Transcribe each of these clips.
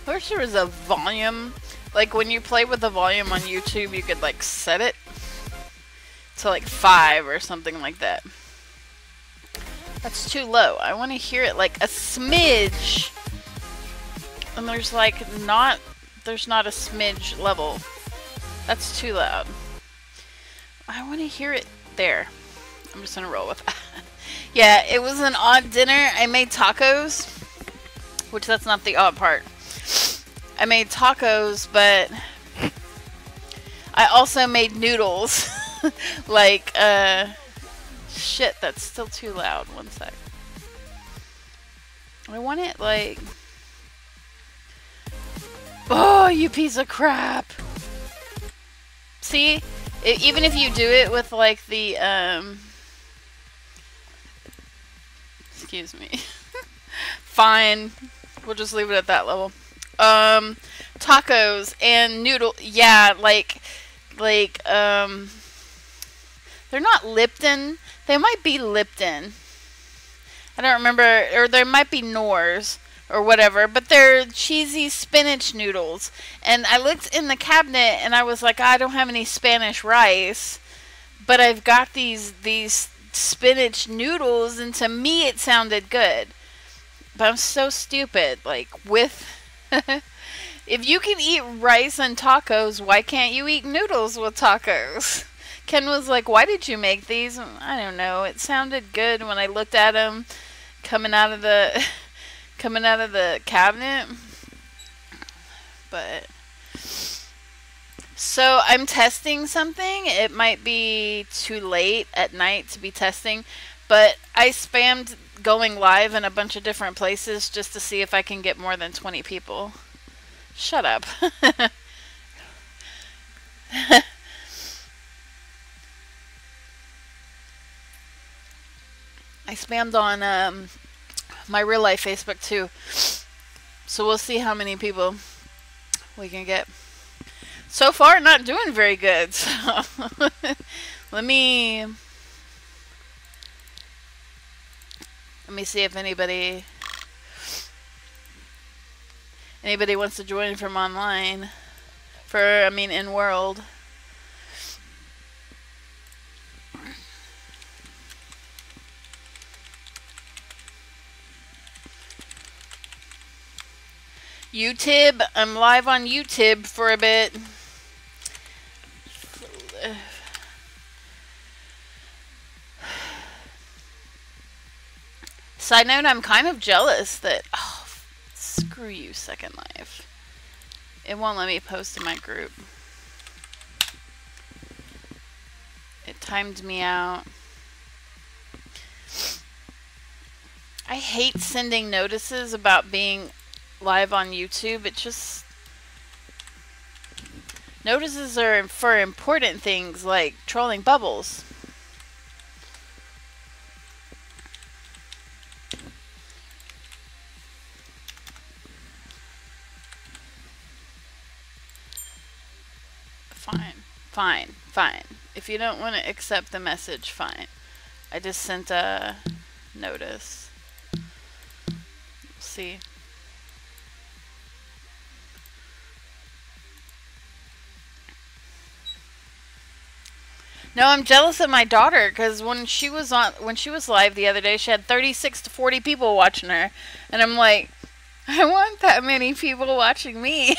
I wish there was a volume. Like when you play with the volume on YouTube, you could like set it to like 5 or something like that. That's too low. I want to hear it like a smidge. And there's like there's not a smidge level. That's too loud. I want to hear it there. I'm just gonna roll with that. Yeah, it was an odd dinner. I made tacos, which that's not the odd part. I made tacos, but I also made noodles. Like, shit, that's still too loud. One sec. I want it like... Oh, you piece of crap! See? Even if you do it with like the, excuse me. Fine. We'll just leave it at that level. Tacos and noodle, yeah, like, they're not Lipton. They might be Lipton. I don't remember, or there might be Knorr's or whatever, but they're cheesy spinach noodles. And I looked in the cabinet and I was like, I don't have any Spanish rice, but I've got these spinach noodles, and to me it sounded good. But I'm so stupid, like, with... If you can eat rice and tacos, why can't you eat noodles with tacos? Ken was like, why did you make these? I don't know. It sounded good when I looked at them coming out of the cabinet. But so I'm testing something. It might be too late at night to be testing, but I spammed going live in a bunch of different places just to see if I can get more than 20 people. Shut up. I spammed on my real life Facebook too. So we'll see how many people we can get. So far, not doing very good. So let me see if anybody wants to join from online. In world. YouTube, I'm live on YouTube for a bit. Side note, I'm kind of jealous that... Oh, screw you, Second Life. It won't let me post in my group. It timed me out. I hate sending notices about being live on YouTube. It just... Notices are for important things like trolling bubbles. Fine. If you don't want to accept the message, fine. I just sent a notice. See. No, I'm jealous of my daughter because when she was live the other day, she had 36 to 40 people watching her, and I'm like, I want that many people watching me.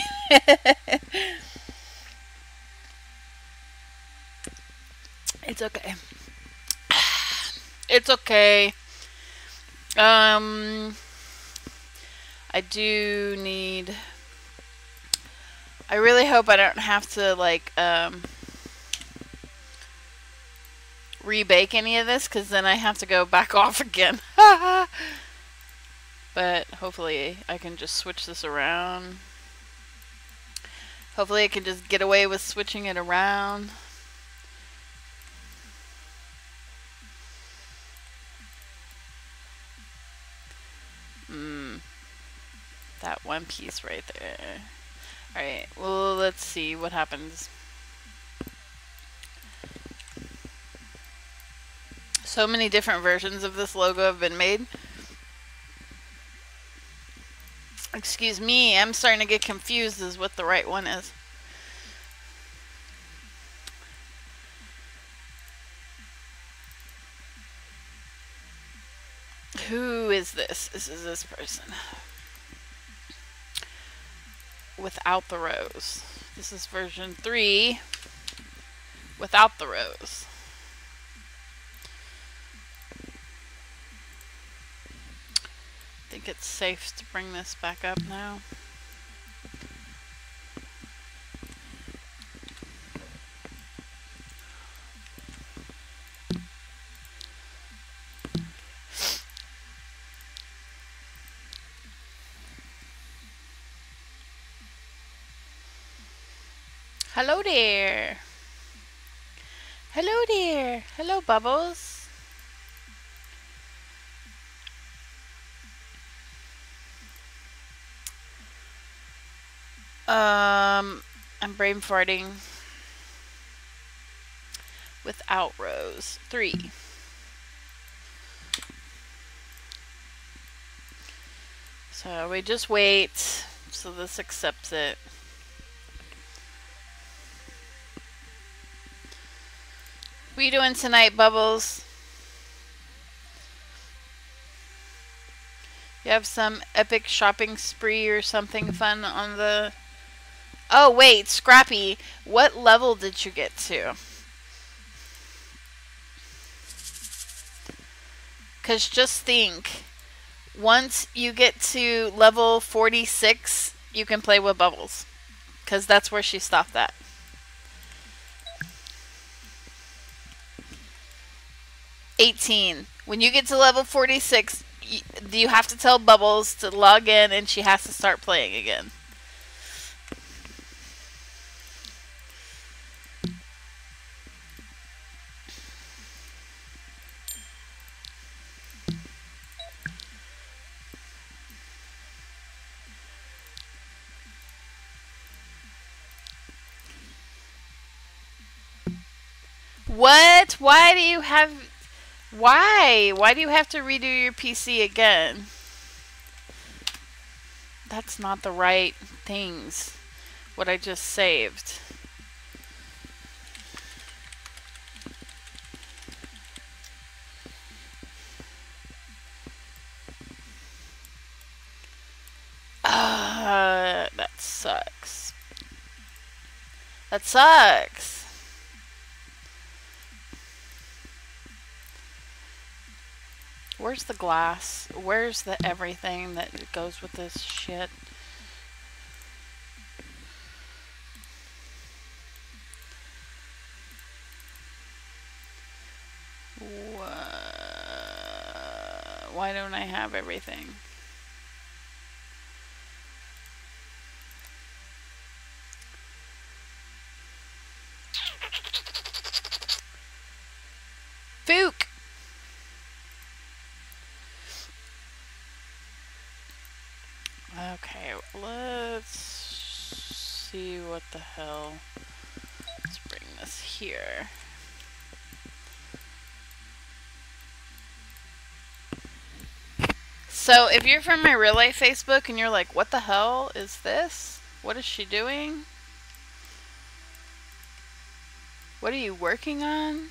It's okay. It's okay. I really hope I don't have to, like, rebake any of this, because then I have to go back off again. But hopefully I can just switch this around. Hopefully I can just get away with switching it around. That one piece right there. Alright, well, let's see what happens. So many different versions of this logo have been made. Excuse me, I'm starting to get confused as what the right one is. Who is this? This is this person. Without the rose. This is version 3 without the rose. I think it's safe to bring this back up now. Hello there. Hello there. Hello, Bubbles. I'm brain farting. Without rose. 3. So we just wait. So this accepts it. What are you doing tonight, Bubbles? You have some epic shopping spree or something fun on the... Oh, wait, Scrappy. What level did you get to? Because just think, once you get to level 46, you can play with Bubbles. Because that's where she stopped at. When you get to level 46, you have to tell Bubbles to log in and she has to start playing again. What? Why do you have... Why? Why do you have to redo your PC again? That's not the right things. What I just saved. That sucks. That sucks. Where's the glass? Where's the everything that goes with this shit? Why don't I have everything? Fook! Okay, let's see what the hell. Let's bring this here. So if you're from my real life Facebook and you're like, what the hell is this? What is she doing? What are you working on?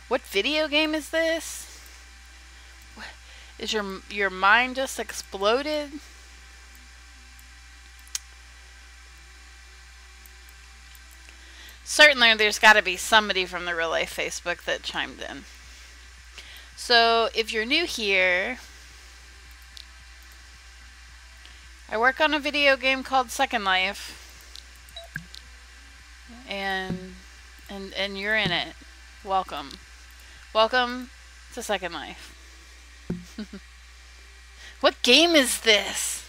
What video game is this? Is your mind just exploded? Certainly there's got to be somebody from the real life Facebook that chimed in. So if you're new here, I work on a video game called Second Life, and you're in it. Welcome. Welcome to Second Life. What game is this?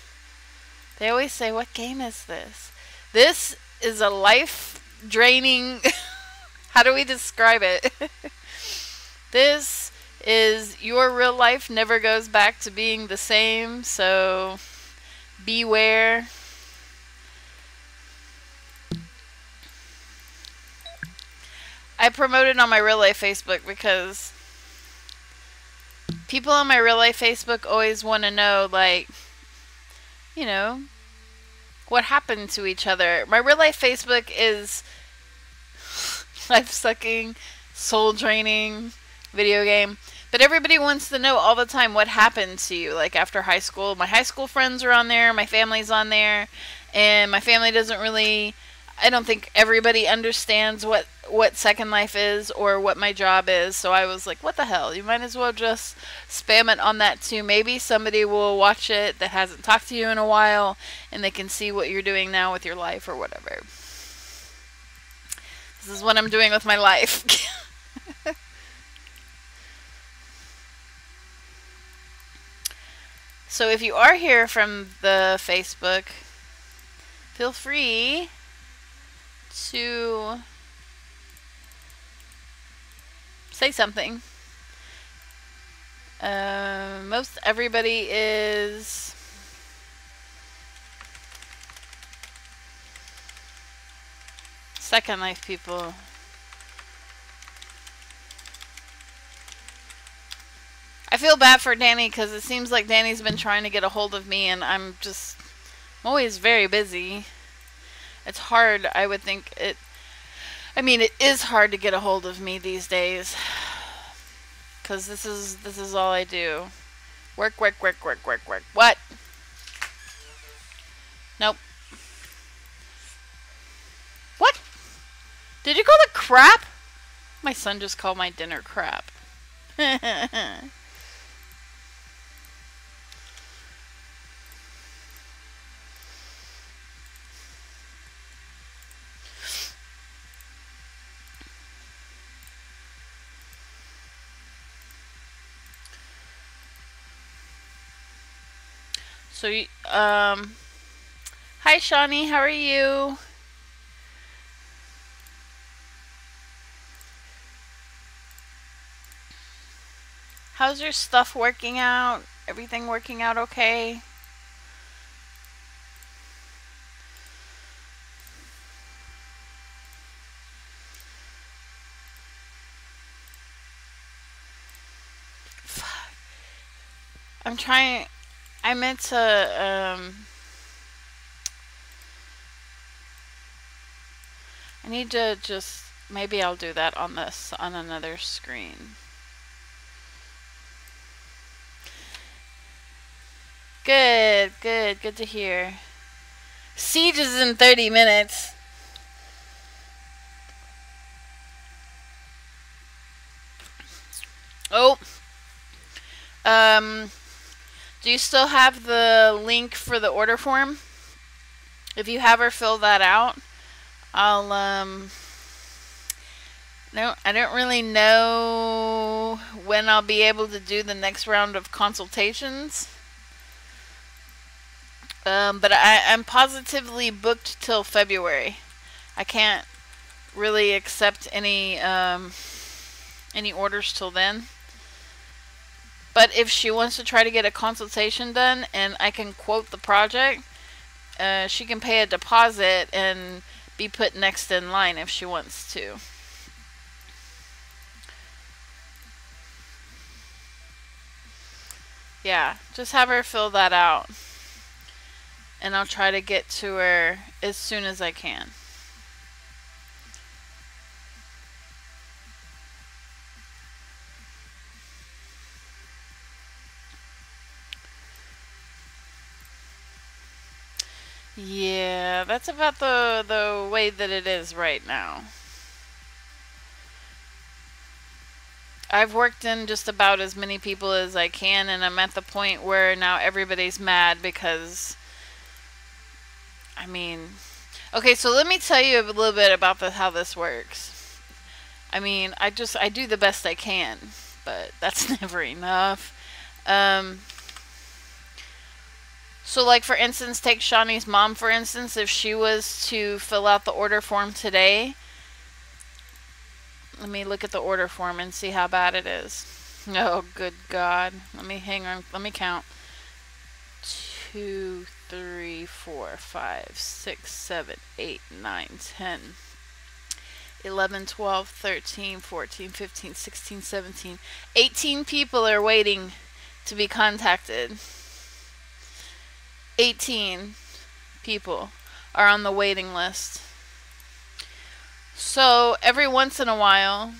They always say, what game is this? This is a life-draining... How do we describe it? This is your real life never goes back to being the same, so beware. I promote it on my real life Facebook because people on my real life Facebook always want to know, like, you know, what happened to each other. My real life Facebook is life sucking, soul draining video game. But everybody wants to know all the time what happened to you, like after high school. My high school friends are on there, my family's on there, and my family doesn't really, I don't think everybody understands what Second Life is or what my job is. So I was like, what the hell? You might as well just spam it on that too. Maybe somebody will watch it that hasn't talked to you in a while, and they can see what you're doing now with your life or whatever. This is what I'm doing with my life. So if you are here from the Facebook, feel free to say something. Most everybody is Second Life people. I feel bad for Danny because it seems like Danny's been trying to get a hold of me, and I'm always very busy. It's hard, I would think it. I mean, it is hard to get a hold of me these days, because this is all I do. Work, work, work, work, work, work. What? Nope. What? Did you call it crap? My son just called my dinner crap. So, hi Shawnee, how are you? How's your stuff working out? Everything working out okay? Fuck. I'm trying. I meant to, I need to just, maybe I'll do that on another screen. Good, good, good to hear. Siege is in 30 minutes. Oh. Do you still have the link for the order form? If you have her fill that out, I'll, no, I don't really know when I'll be able to do the next round of consultations. But I'm positively booked till February. I can't really accept any orders till then. But if she wants to try to get a consultation done and I can quote the project, she can pay a deposit and be put next in line if she wants to. Yeah, just have her fill that out. And I'll try to get to her as soon as I can. Yeah, that's about the way that it is right now. I've worked in just about as many people as I can, and I'm at the point where now everybody's mad because, I mean, okay, so let me tell you a little bit about how this works. I mean, I do the best I can, but that's never enough. So like for instance, take Shawnee's mom for instance, if she was to fill out the order form today, let me look at the order form and see how bad it is. Oh, good God. Hang on, let me count. 2, 3, 4, 5, 6, 7, 8, 9, 10, 11, 12, 13, 14, 15, 16, 17, 18 people are waiting to be contacted. 18 people are on the waiting list. So every once in a while,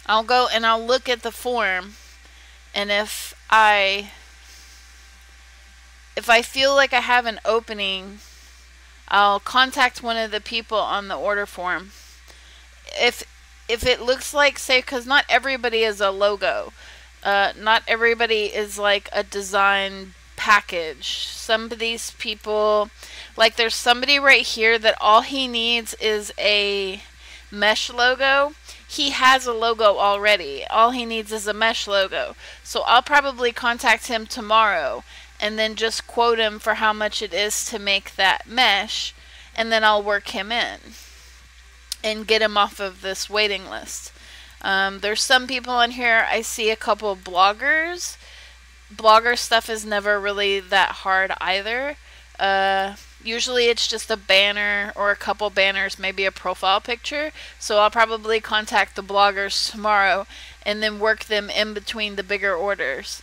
I'll go and I'll look at the form, and if I feel like I have an opening, I'll contact one of the people on the order form. If it looks like, say, because not everybody is a logo, not everybody is like a design package. Some of these people, like there's somebody right here that all he needs is a mesh logo. He has a logo already. All he needs is a mesh logo. So I'll probably contact him tomorrow and then just quote him for how much it is to make that mesh, and then I'll work him in and get him off of this waiting list. There's some people on here, I see a couple of bloggers. Blogger stuff is never really that hard either. Usually it's just a banner or a couple banners, maybe a profile picture. So I'll probably contact the bloggers tomorrow and then work them in between the bigger orders.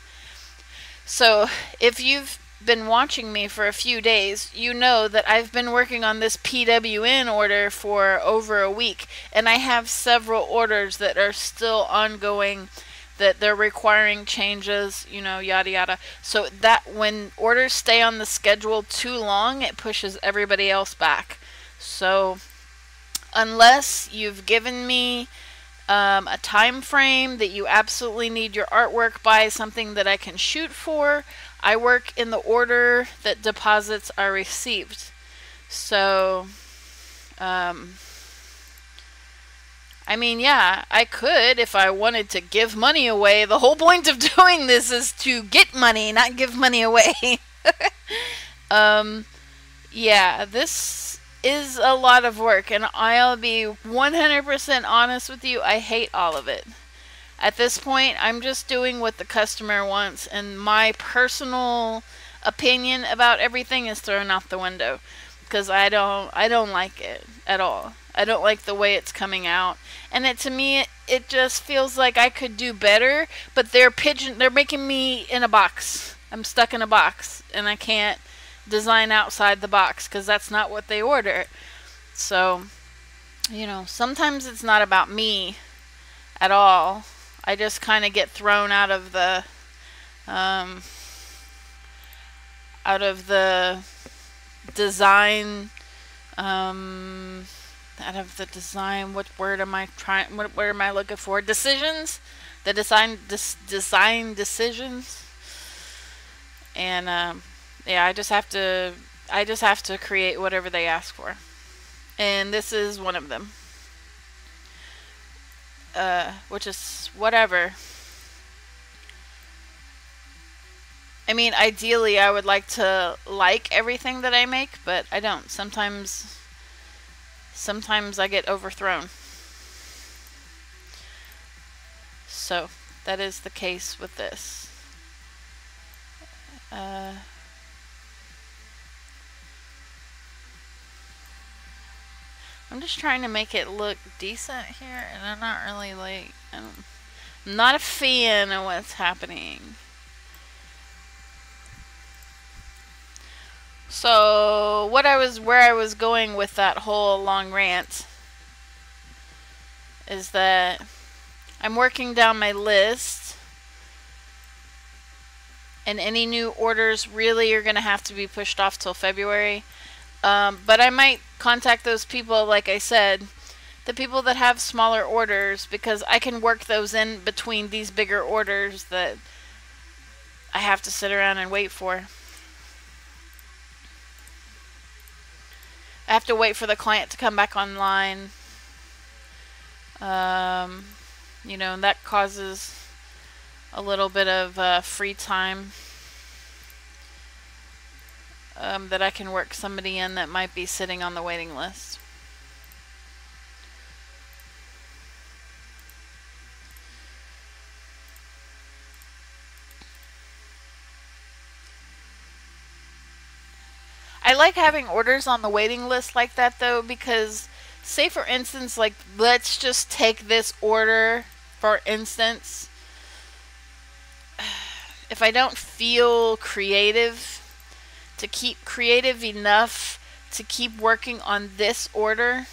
So if you've been watching me for a few days, you know that I've been working on this PWN order for over a week, and I have several orders that are still ongoing, that they're requiring changes, you know, yada yada. So that when orders stay on the schedule too long, it pushes everybody else back. So unless you've given me a time frame that you absolutely need your artwork by, something that I can shoot for, I work in the order that deposits are received. So I mean, yeah, I could if I wanted to give money away. The whole point of doing this is to get money, not give money away. Yeah, this is a lot of work, and I'll be 100% honest with you, I hate all of it. At this point, I'm just doing what the customer wants, and my personal opinion about everything is thrown out the window, because I don't like it at all. I don't like the way it's coming out, and to me it just feels like I could do better, but they're making me in a box. I'm stuck in a box, and I can't design outside the box because that's not what they order. So, you know, sometimes it's not about me at all. I just kind of get thrown out of the design, what word am I trying, what word am I looking for? Decisions? The design decisions. And yeah, I just have to create whatever they ask for. And this is one of them. Which is whatever. I mean, ideally I would like to like everything that I make, but I don't. Sometimes I get overthrown. So that is the case with this. I'm just trying to make it look decent here, and I'm not really like, I'm not a fan of what's happening. So where I was going with that whole long rant is that I'm working down my list, and any new orders really are going to have to be pushed off till February. But I might contact those people, like I said, the people that have smaller orders, because I can work those in between these bigger orders that I have to sit around and wait for. I have to wait for the client to come back online. You know, and that causes a little bit of free time. That I can work somebody in that might be sitting on the waiting list. I like having orders on the waiting list like that though, because say for instance, like let's just take this order for instance. if I don't feel creative, to keep creative enough to keep working on this order,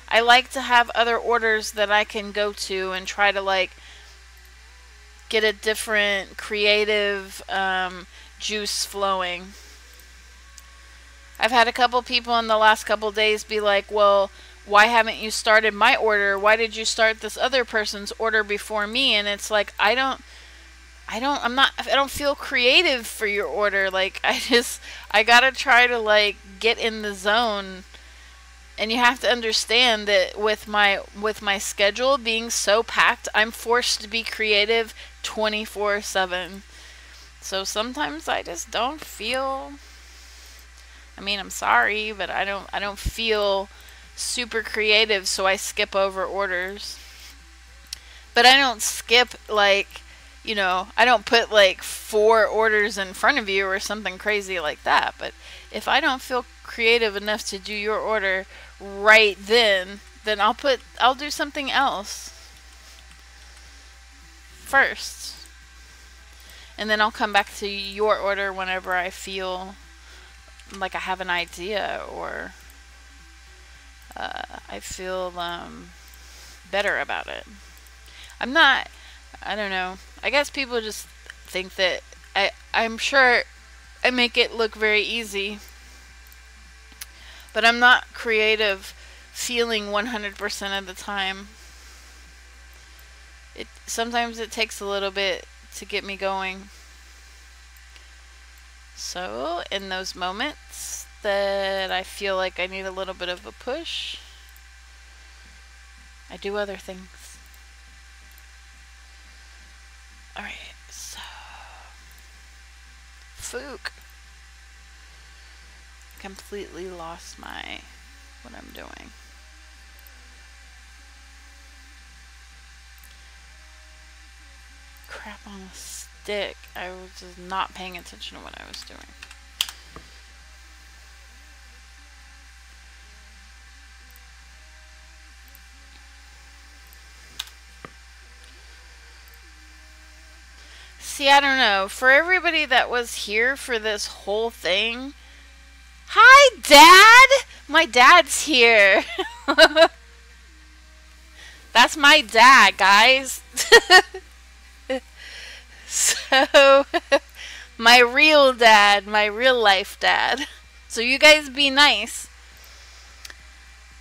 I like to have other orders that I can go to and try to like get a different creative juice flowing. I've had a couple people in the last couple days be like, well, why haven't you started my order? Why did you start this other person's order before me? And it's like, I don't feel creative for your order. Like, I gotta try to like get in the zone. And you have to understand that with my schedule being so packed, I'm forced to be creative 24/7. So sometimes I just don't feel, I mean, I'm sorry, but I don't feel super creative, so I skip over orders. But I don't skip like, you know, I don't put like 4 orders in front of you or something crazy like that. But if I don't feel creative enough to do your order right then I'll do something else first. And then I'll come back to your order whenever I feel like I have an idea, or I feel better about it. I don't know. I guess people just think that I'm sure I make it look very easy, but I'm not creative feeling 100% of the time. Sometimes it takes a little bit to get me going. So in those moments that I feel like I need a little bit of a push, I do other things. Alright, so Fook. Completely lost what I'm doing. Crap on a stick. I was just not paying attention to what I was doing. See, I don't know. For everybody that was here for this whole thing, hi, Dad! My dad's here. That's my dad, guys. So, my real dad, my real life dad. So you guys be nice.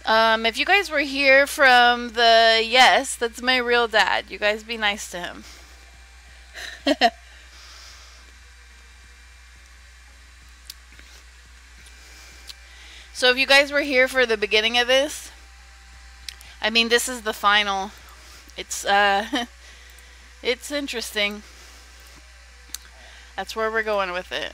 If you guys were here from the yes, that's my real dad. You guys be nice to him. So if you guys were here for the beginning of this, I mean, this is the final. It's it's interesting. That's where we're going with it.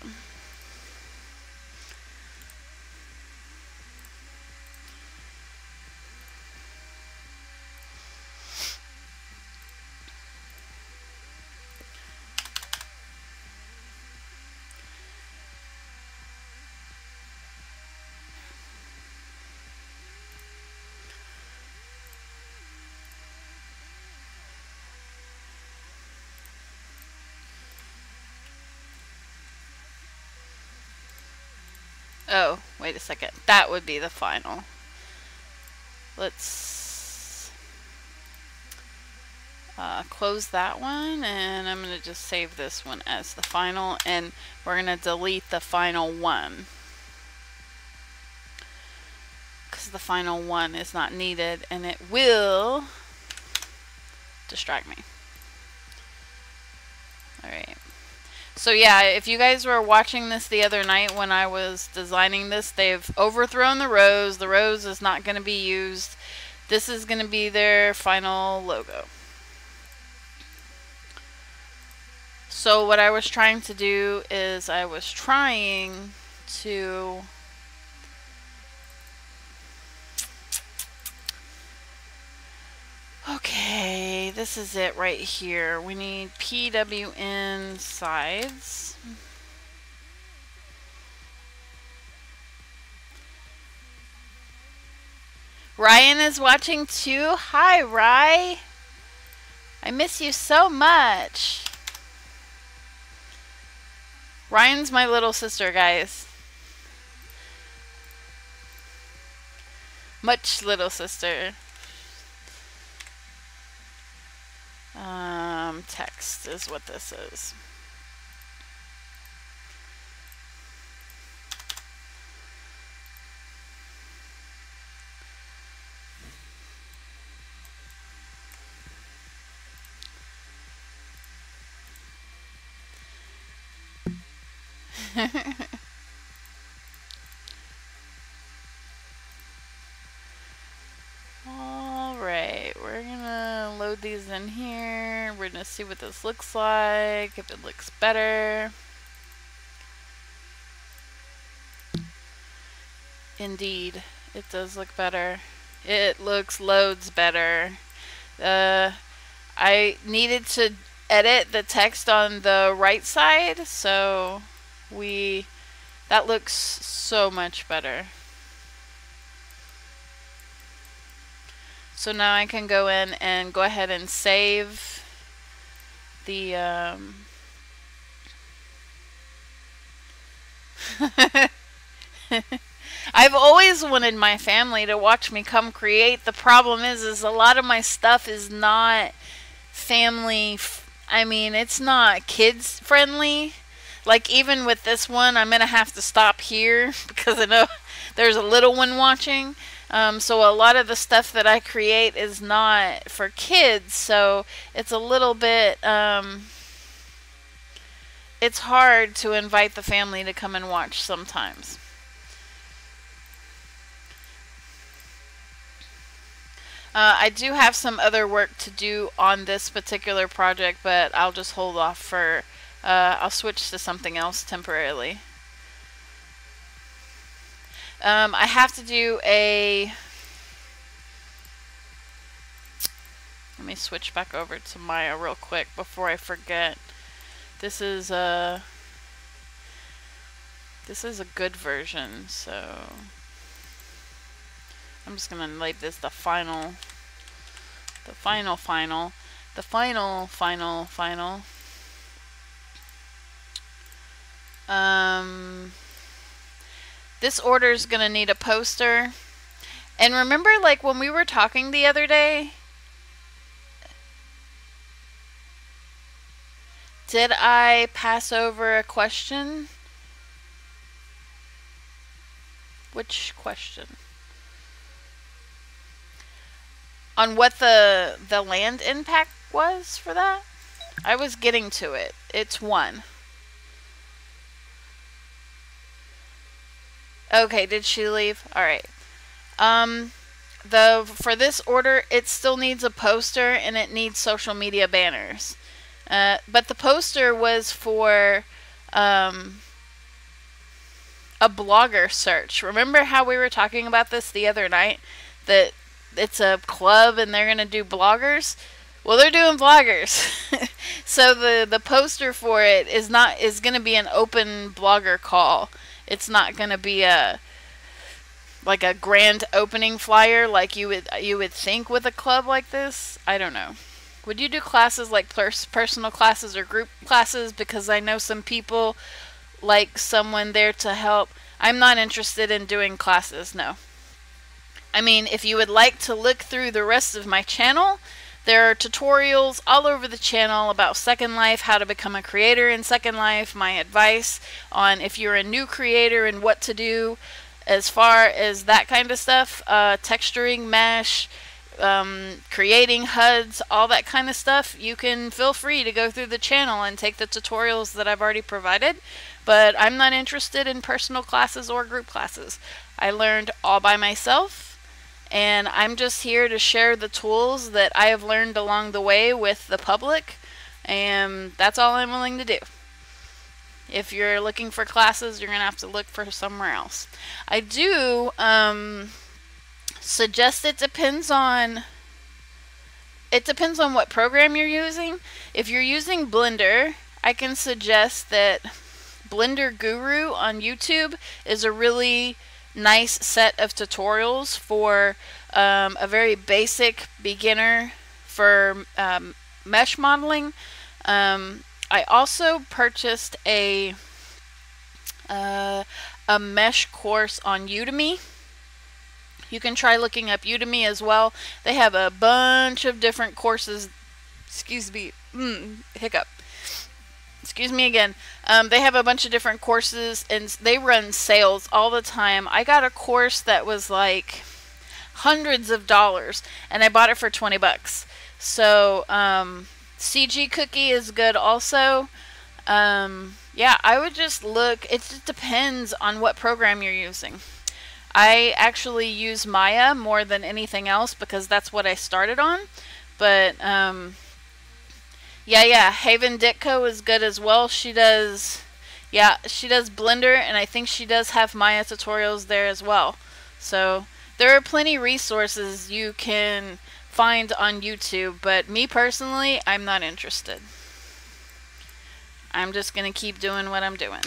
Oh, wait a second. That would be the final. Let's close that one, and I'm going to just save this one as the final, and we're going to delete the final one, because the final one is not needed, and it will distract me. Alright. So yeah, if you guys were watching this the other night when I was designing this, they've overthrown the rose. The rose is not going to be used. This is going to be their final logo. So what I was trying to do is I was trying to okay, this is it right here. We need PWN sides. Ryan is watching too. Hi, Rye. I miss you so much. Ryan's my little sister, guys. Much little sister. Text is what this is. Alright, we're gonna load these in here. We're gonna see what this looks like, if it looks better. Indeed, it does look better. It looks loads better. I needed to edit the text on the right side, so that looks so much better. So now I can go in and go ahead and save the I've always wanted my family to watch me come create. The problem is a lot of my stuff is not family. I mean, it's not kids friendly. Like even with this one, I'm gonna have to stop here because I know there's a little one watching. So a lot of the stuff that I create is not for kids. So it's a little bit. It's hard to invite the family to come and watch sometimes. I do have some other work to do on this particular project, but I'll just hold off for, I'll switch to something else temporarily. I have to do a, let me switch back over to Maya real quick before I forget. This is a good version, so I'm just gonna label this the final. This order is gonna need a poster. And remember, like when we were talking the other day, did I pass over a question? Which question? On what the land impact was for that? I was getting to it. It's 1. Okay, did she leave? Alright. For this order, it still needs a poster and it needs social media banners. But the poster was for a blogger search. Remember how we were talking about this the other night? That it's a club and they're going to do bloggers? Well, they're doing bloggers. So the poster for it is going to be an open blogger call. It's not going to be like a grand opening flyer like you would think with a club like this. I don't know. Would you do classes like personal classes or group classes? Because I know some people like someone there to help. I'm not interested in doing classes, no. I mean, if you would like to look through the rest of my channel, there are tutorials all over the channel about Second Life, how to become a creator in Second Life, my advice on if you're a new creator and what to do as far as that kind of stuff, texturing, mesh, creating HUDs, all that kind of stuff. You can feel free to go through the channel and take the tutorials that I've already provided, but I'm not interested in personal classes or group classes. I learned all by myself. And I'm just here to share the tools that I have learned along the way with the public. And that's all I'm willing to do. If you're looking for classes, you're going to have to look for somewhere else. I do suggest it depends on what program you're using. If you're using Blender, I can suggest that Blender Guru on YouTube is a really nice set of tutorials for a very basic beginner for mesh modeling. I also purchased a a mesh course on Udemy. You can try looking up Udemy as well. They have a bunch of different courses. Excuse me, hiccup. Excuse me again. They have a bunch of different courses, and they run sales all the time. I got a course that was like hundreds of dollars, and I bought it for 20 bucks. So CG Cookie is good also. Yeah, I would just look. It just depends on what program you're using. I actually use Maya more than anything else because that's what I started on. But yeah, Haven Ditko is good as well. She does Blender, and I think she does have Maya tutorials there as well. So there are plenty resources you can find on YouTube, but me personally, I'm not interested. I'm just gonna keep doing what I'm doing.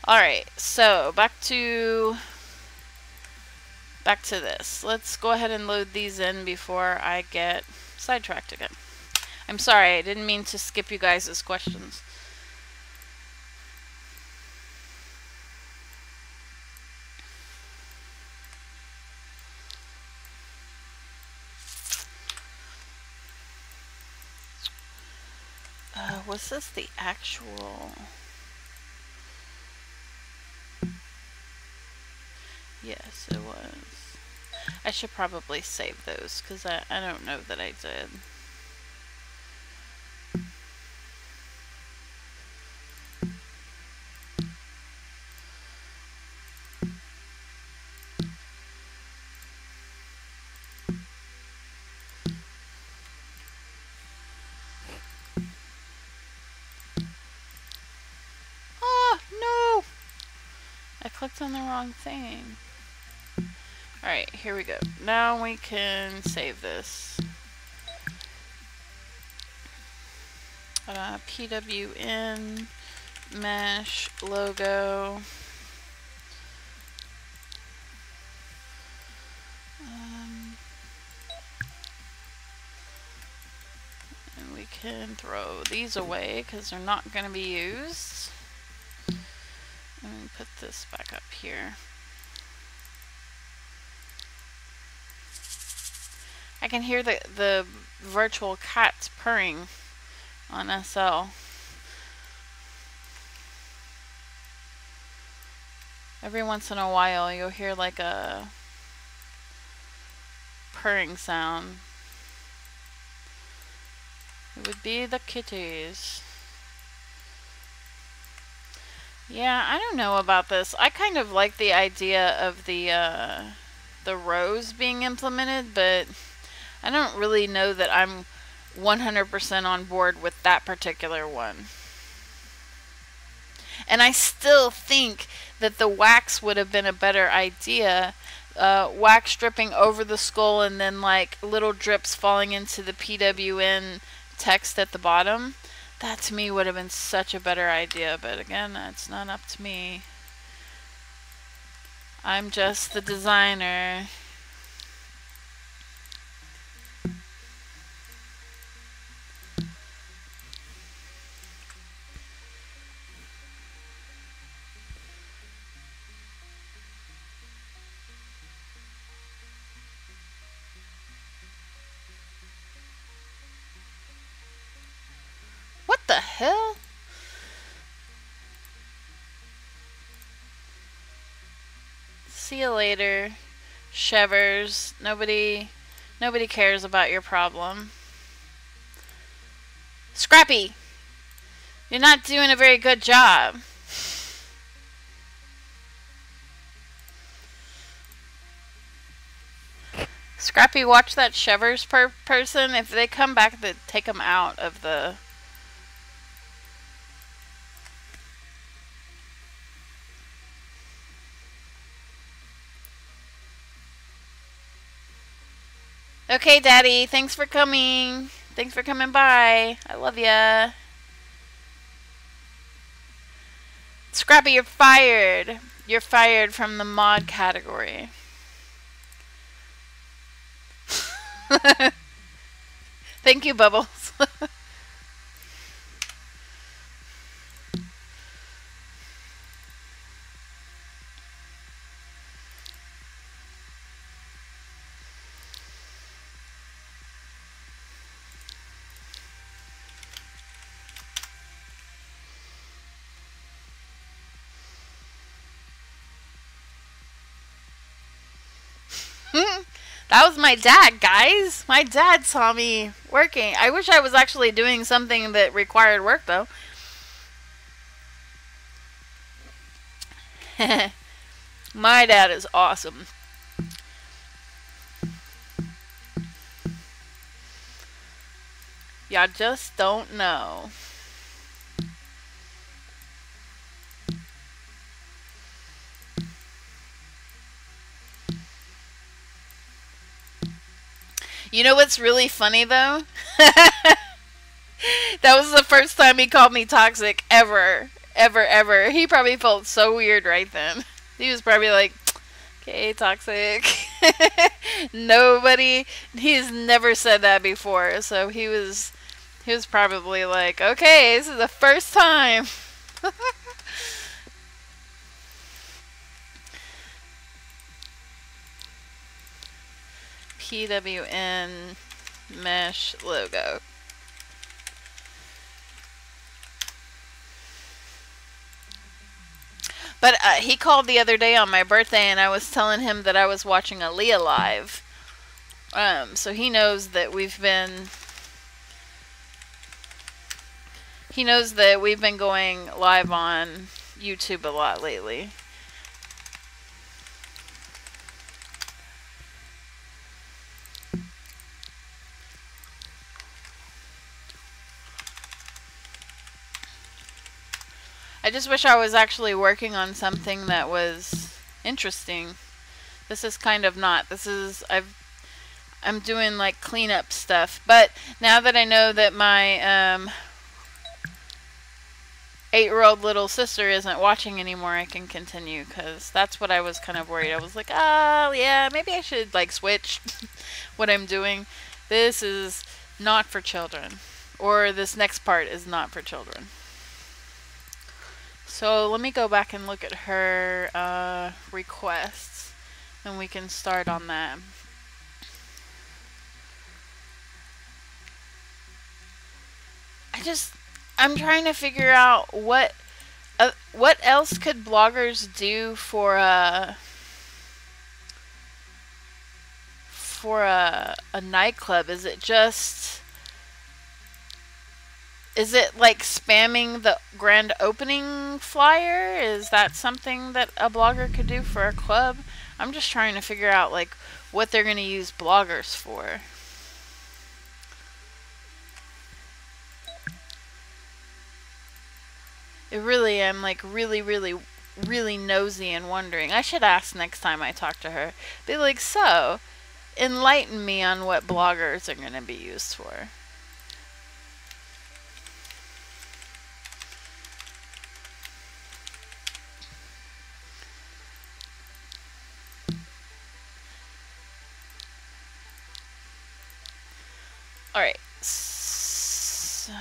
Alright, so back to this. Let's go ahead and load these in before I get sidetracked again. I'm sorry, I didn't mean to skip you guys' questions. Was this the actual... Yes, it was. I should probably save those because I don't know that I did. Oh, no! I clicked on the wrong thing. Alright, here we go. Now we can save this. PWN mesh logo. And we can throw these away because they're not going to be used. And put this back up here. I can hear the virtual cats purring on SL. Every once in a while you'll hear like a purring sound. It would be the kitties. Yeah, I don't know about this. I kind of like the idea of the rows being implemented, but I don't really know that I'm 100% on board with that particular one. And I still think that the wax would have been a better idea. Wax dripping over the skull and then like little drips falling into the PWN text at the bottom. That to me would have been such a better idea, but again, it's not up to me. I'm just the designer. What the hell? See you later, Shevers. Nobody cares about your problem. Scrappy, you're not doing a very good job. Scrappy, watch that Shevers person. If they come back, take them out of the... Okay, Daddy. Thanks for coming. Thanks for coming by. I love ya. Scrappy, you're fired. You're fired from the mod category. Thank you, Bubbles. That was my dad, guys. My dad saw me working. I wish I was actually doing something that required work, though. My dad is awesome. Y'all just don't know. You know what's really funny, though? That was the first time he called me toxic ever. Ever, ever. He probably felt so weird right then. He was probably like, okay, toxic. Nobody, he's never said that before. So he was probably like, okay, this is the first time. PWN mesh logo. But he called the other day on my birthday, and I was telling him that I was watching Aaliyah live. So he knows that we've been going live on YouTube a lot lately. I just wish I was actually working on something that was interesting. This is kind of not. I'm doing like cleanup stuff. But now that I know that my 8-year-old little sister isn't watching anymore, I can continue, because that's what I was kind of worried. I was like, oh yeah, maybe I should like switch what I'm doing. This is not for children, or this next part is not for children. So let me go back and look at her requests, and we can start on that. I'm trying to figure out what else could bloggers do for a nightclub. Is it like spamming the grand opening flyer? Is that something that a blogger could do for a club? I'm just trying to figure out like what they're going to use bloggers for. I'm like really nosy and wondering. I should ask next time I talk to her. Be like, so, enlighten me on what bloggers are going to be used for. Alright, so...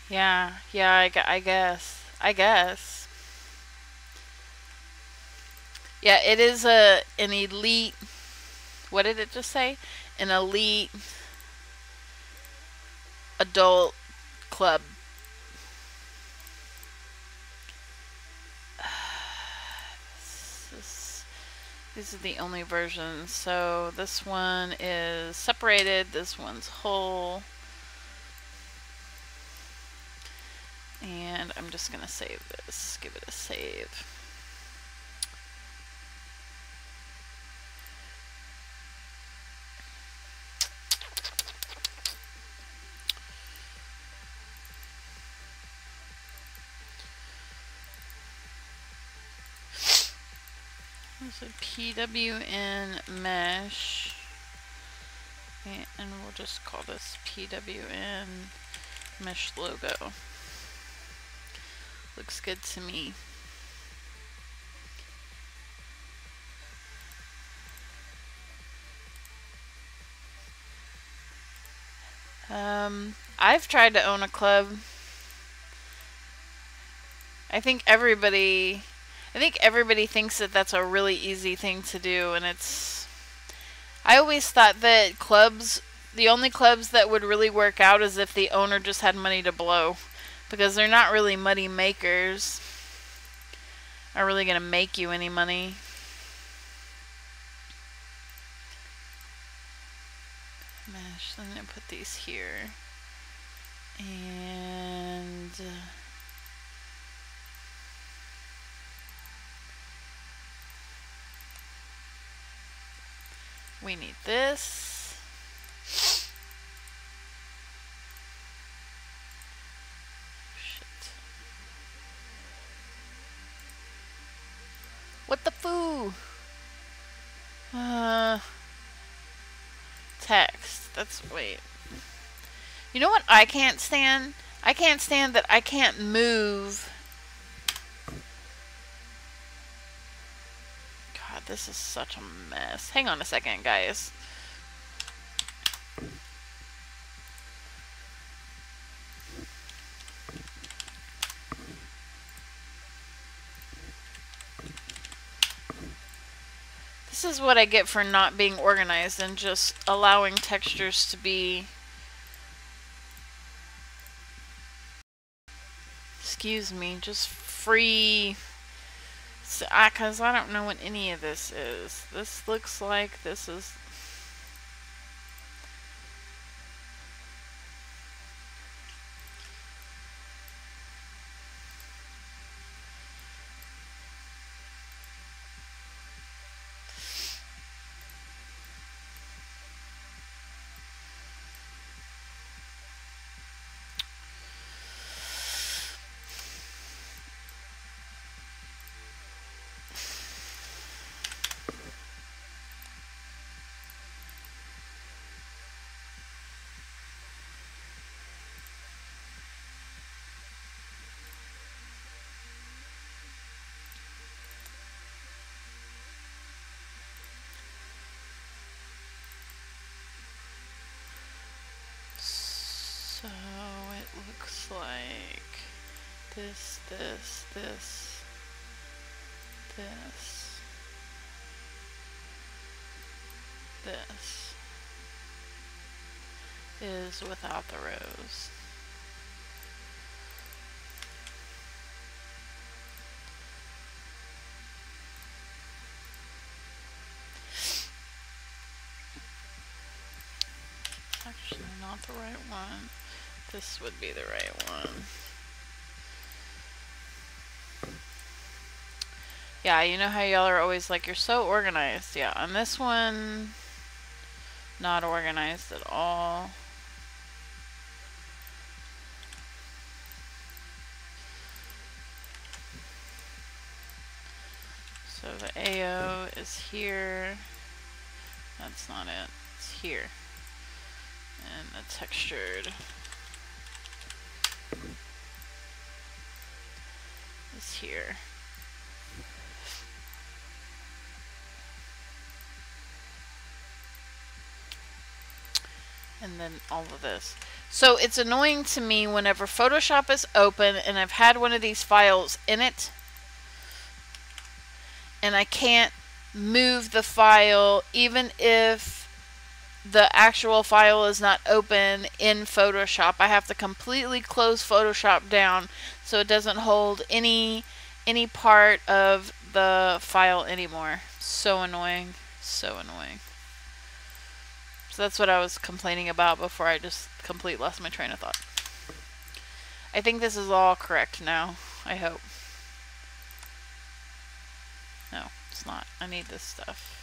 Yeah, I guess. Yeah, it is an elite, what did it just say? An elite adult club. These are the only versions. So this one is separated, this one's whole. And I'm just gonna save this, give it a save. There's a PWN mesh, and we'll just call this PWN Mesh logo. Looks good to me. I've tried to own a club. I think everybody thinks that that's a really easy thing to do, and it's... I always thought that clubs, the only clubs that would really work out is if the owner just had money to blow, because they're not really money makers. Are really going to make you any money. Mesh, then I put these here. And we need this. Shit. What the foo? Text. That's, wait. You know what I can't stand? I can't stand that I can't move. God, this is such a mess. Hang on a second, guys. This is what I get for not being organized and just allowing textures to be... Excuse me, just free... Because I don't know what any of this is. This looks like this is... So it looks like this, this, this, this, this is without the rows. Actually not the right one. This would be the right one. Yeah, you know how y'all are always like, you're so organized. Yeah, on this one, not organized at all. So the AO is here. That's not it. It's here. And the textured is here. And then all of this. So it's annoying to me whenever Photoshop is open and I've had one of these files in it and I can't move the file even if the actual file is not open in Photoshop. I have to completely close Photoshop down so it doesn't hold any part of the file anymore. So annoying. So annoying. So that's what I was complaining about before I just completely lost my train of thought. I think this is all correct now. I hope. No, it's not. I need this stuff.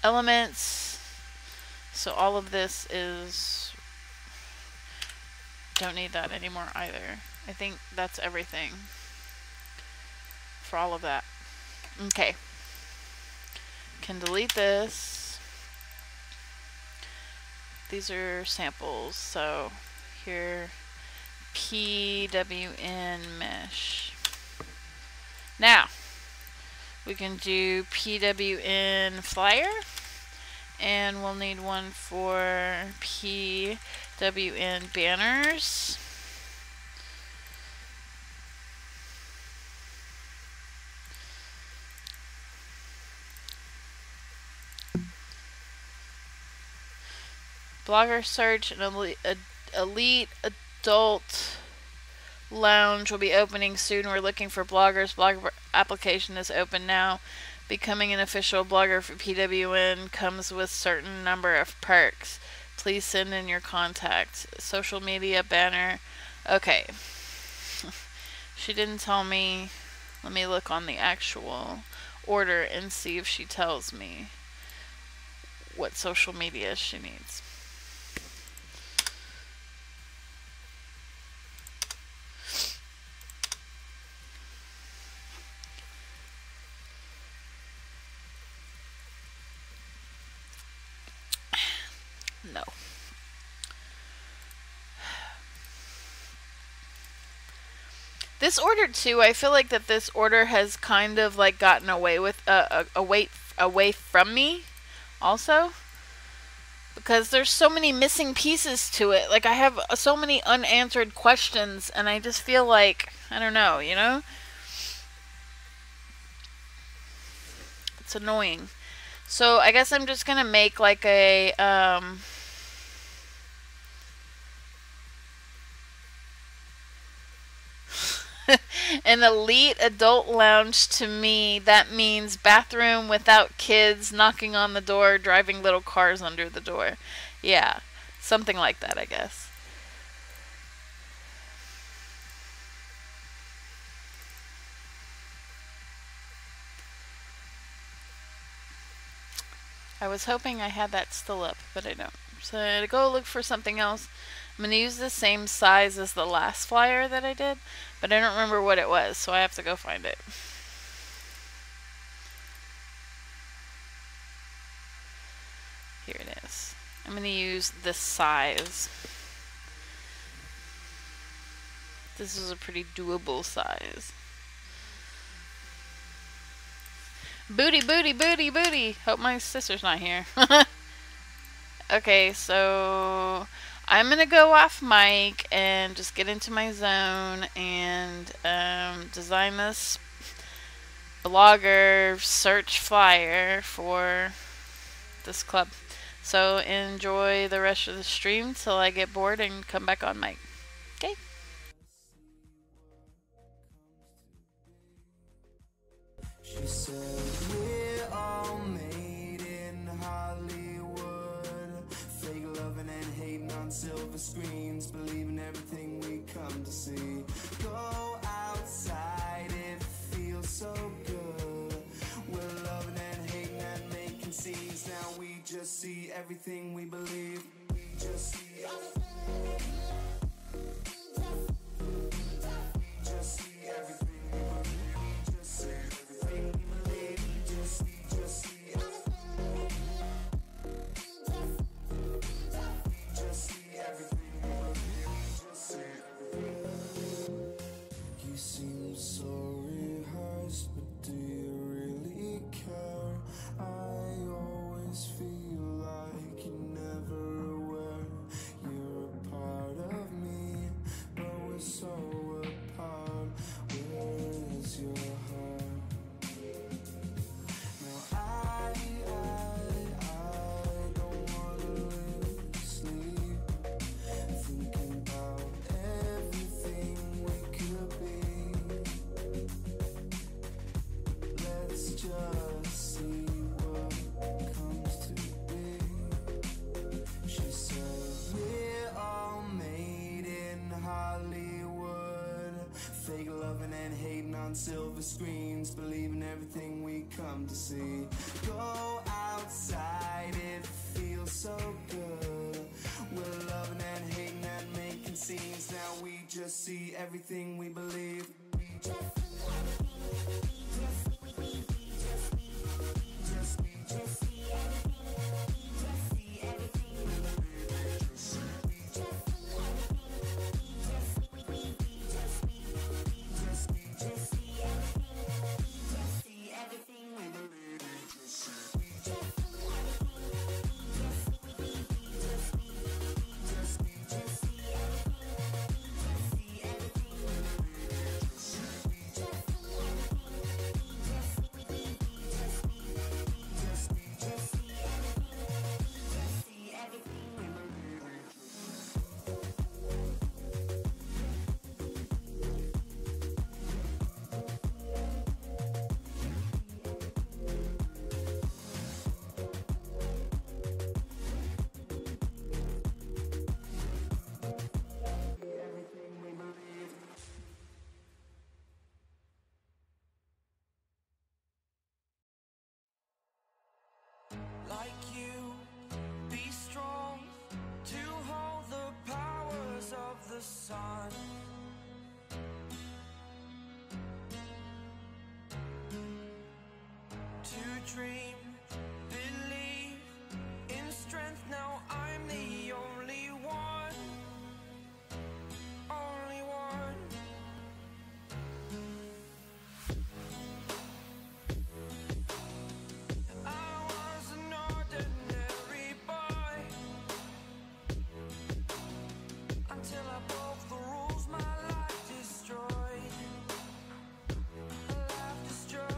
Elements. So all of this is... Don't need that anymore either. I think that's everything for all of that. Okay. Can delete this. these are samples. So here, PWN mesh. Now we can do PWN flyer, and we'll need one for PWN banners. Blogger search and elite adult lounge will be opening soon. We're looking for bloggers. Blogger application is open now. Becoming an official blogger for PWN comes with certain number of perks. Please send in your contacts. Social media banner. Okay. She didn't tell me. Let me look on the actual order and see if she tells me what social media she needs. No. This order too, I feel like that this order has kind of like gotten away with away from me also, because there's so many missing pieces to it. Like I have so many unanswered questions, and I just feel like, I don't know, you know? It's annoying. So I guess I'm just gonna make like a an elite adult lounge. To me, that means bathroom without kids knocking on the door, driving little cars under the door. Yeah, something like that, I guess. I was hoping I had that still up, but I don't. So to go look for something else. I'm going to use the same size as the last flyer that I did, but I don't remember what it was, so I have to go find it. Here it is. I'm going to use this size. This is a pretty doable size. Booty, booty, booty, booty. Hope my sister's not here. Okay, so I'm going to go off mic and just get into my zone and design this blogger search flyer for this club. So enjoy the rest of the stream till I get bored and come back on mic. Okay. She said we're all made in Hollywood, fake loving and hating on silver screens, believing everything we come to see. Go outside, it feels so good. We're loving and hating and making scenes. Now we just see everything we believe. We just see everything. We just see everything we believe. We just see everything we believe. We just see everything. We just see everything we believe. We just see everything. You seem so rehearsed, but do you really care? I always feel like you're never aware. You're a part of me, but we're so apart. Where is your heart? Now I don't wanna sleep, thinking about everything we could be. Let's just see what comes to be. She said we're all made in Hollywood, fake loving and hating on silver screens, believing everything we come to see. Go outside, it feels so good. We're loving and hating and making scenes. Now we just see everything we believe. We just see everything. like you, be strong to hold the powers of the sun. To dream, believe in strength, now I'm the only one, only one. I was an ordinary boy until I broke the rules, my life destroyed, a life destroyed.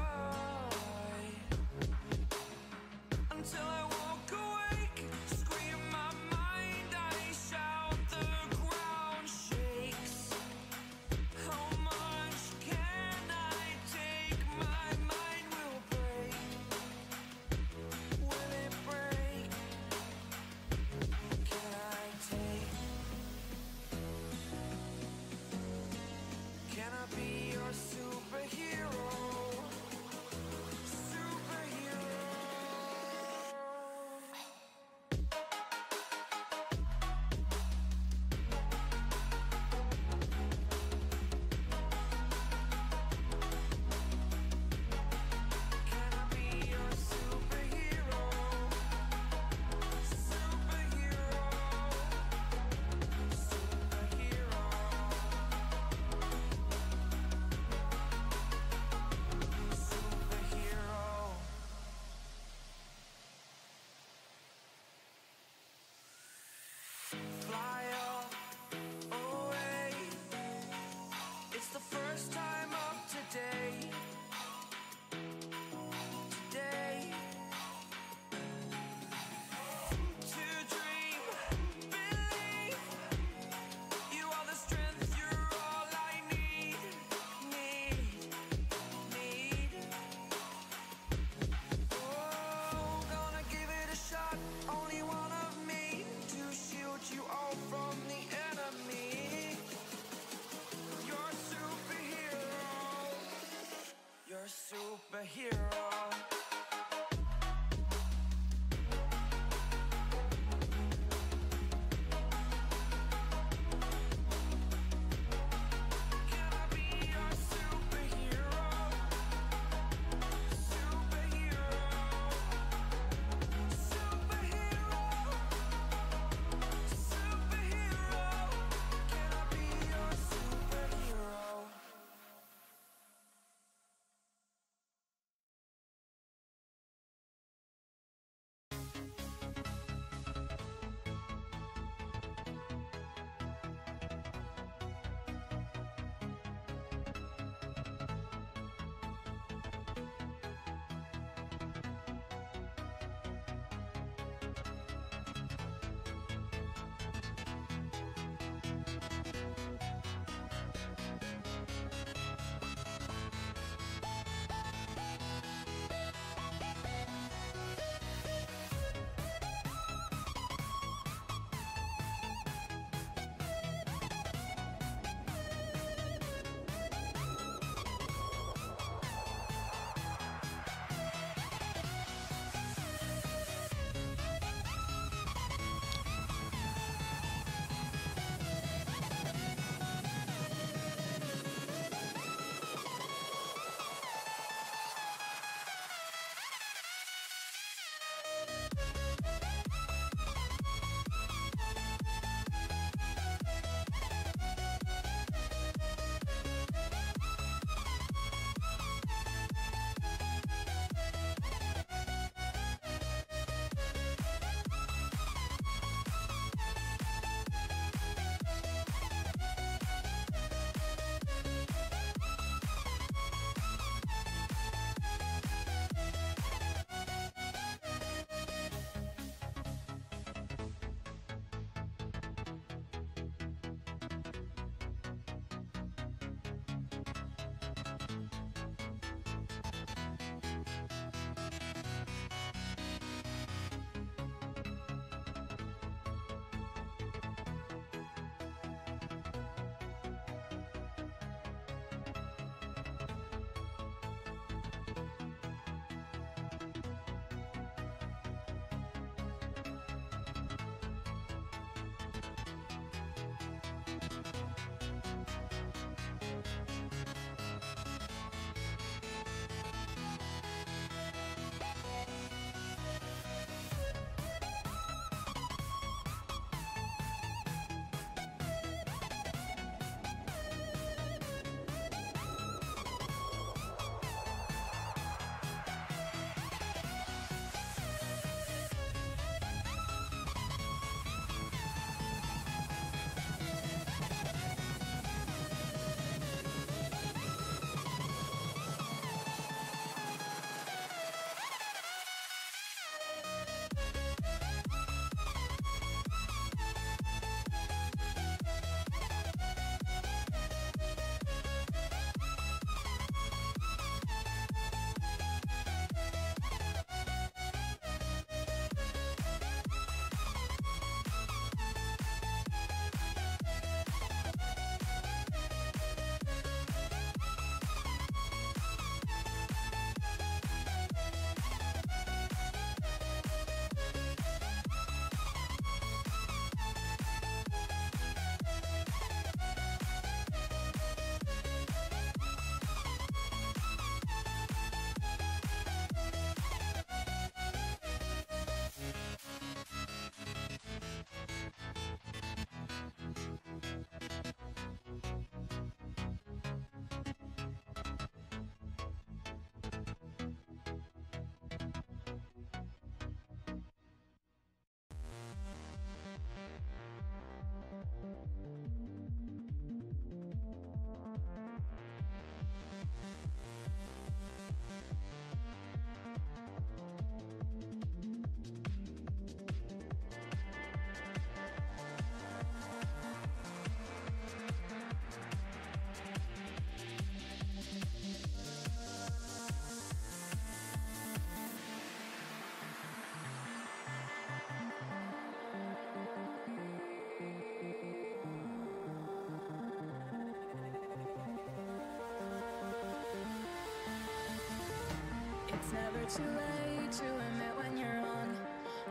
never too late to admit when you're wrong.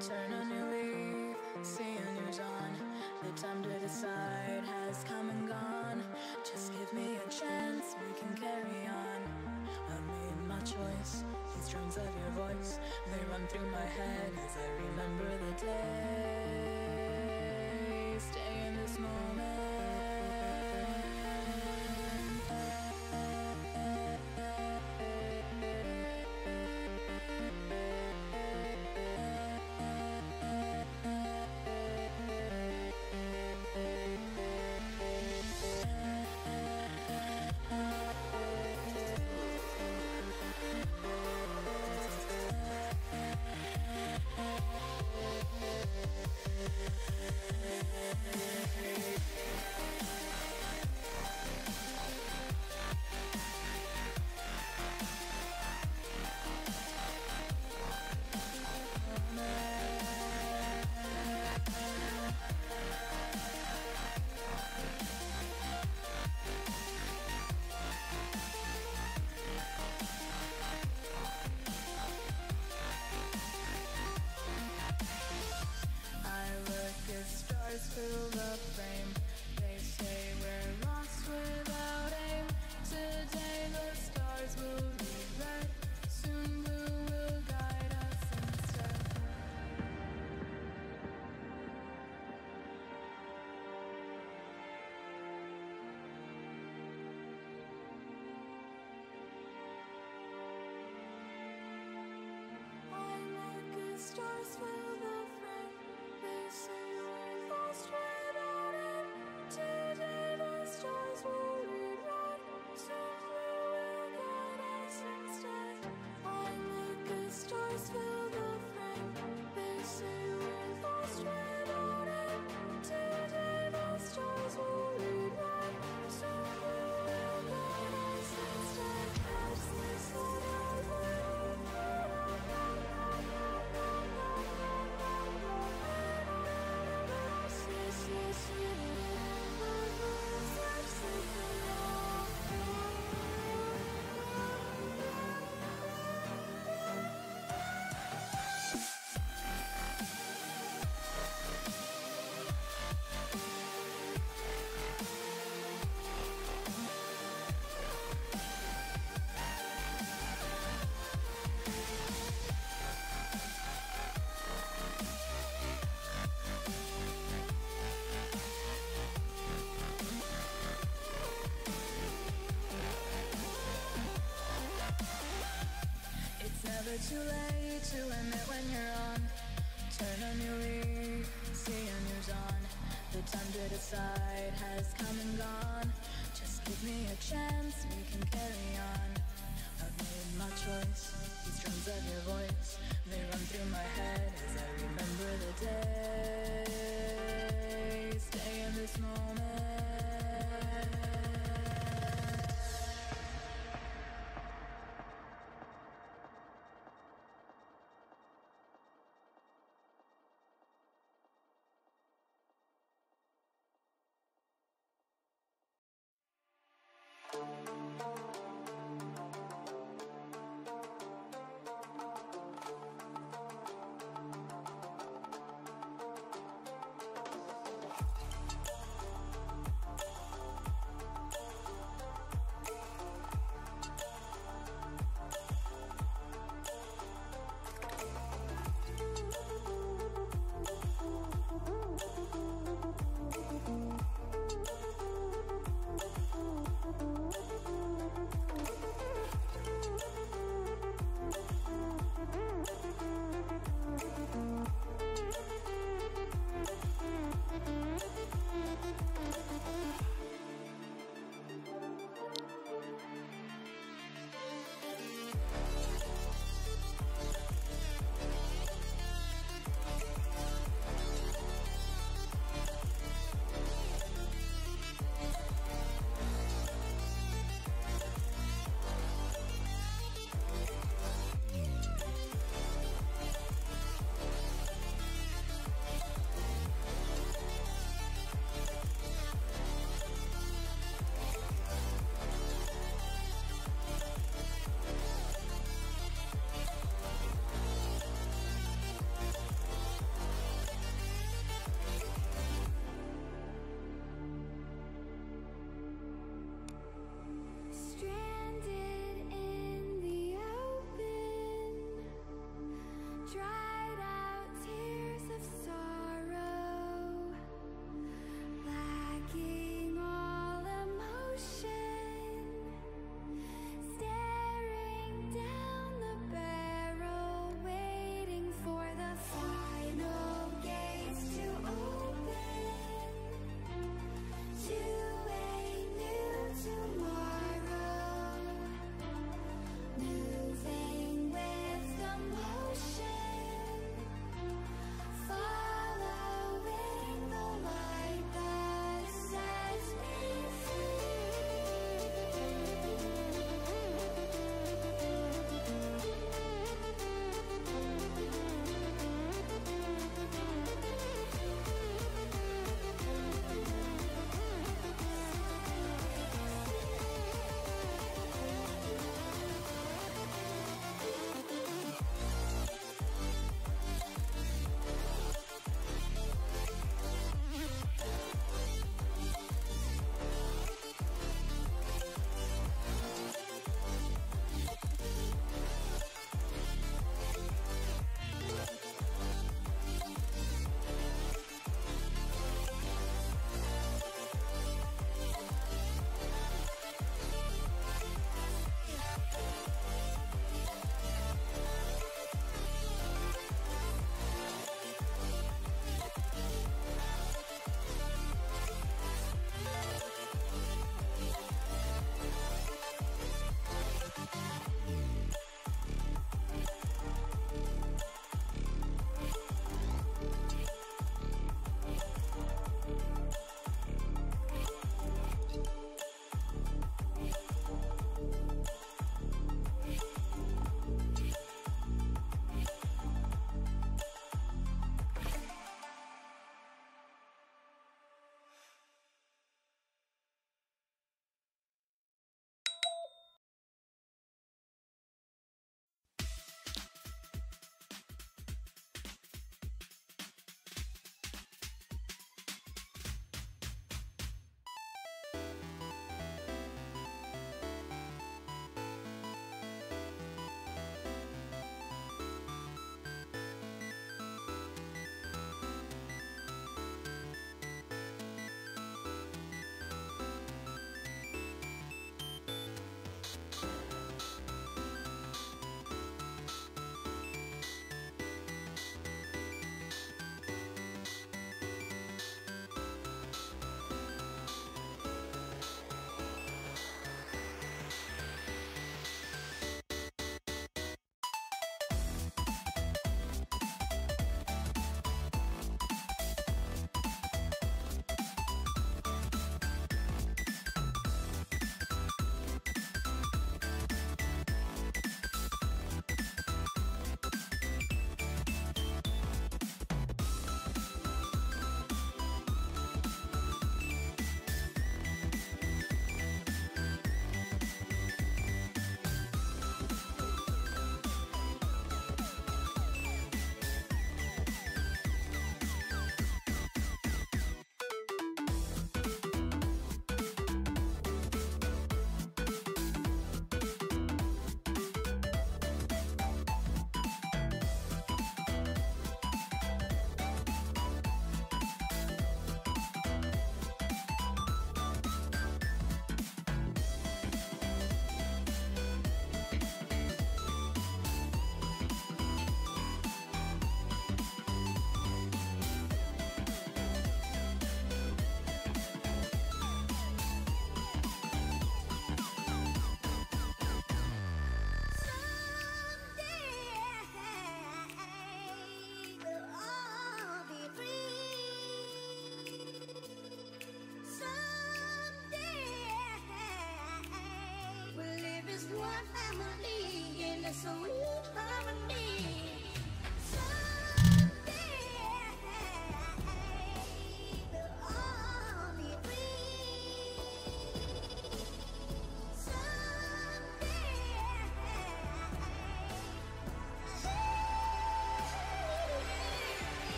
Turn a new leaf, see a new dawn. The time to decide has come and gone. Just give me a chance, we can carry on. I made my choice, these drums of your voice, they run through my head as I remember the day. Stay in this moment. Fill the frame. They say we're lost without aim. Today the stars will be red. Soon blue will guide us instead. I make the stars fill the frame. They say we're lost without aim. Today the stars will read red. Soon blue will guide us instead. I make the stars fill the frame. They say we're lost without aim. Today the stars will read red. Soon blue will guide us instead. As we slow down, never too late to admit when you're wrong. Turn a new leaf, see a new dawn. The time to decide has come and gone. Just give me a chance, we can carry on. I've made my choice, these drums of your voice, they run through my head as I remember the day. Stay in this moment.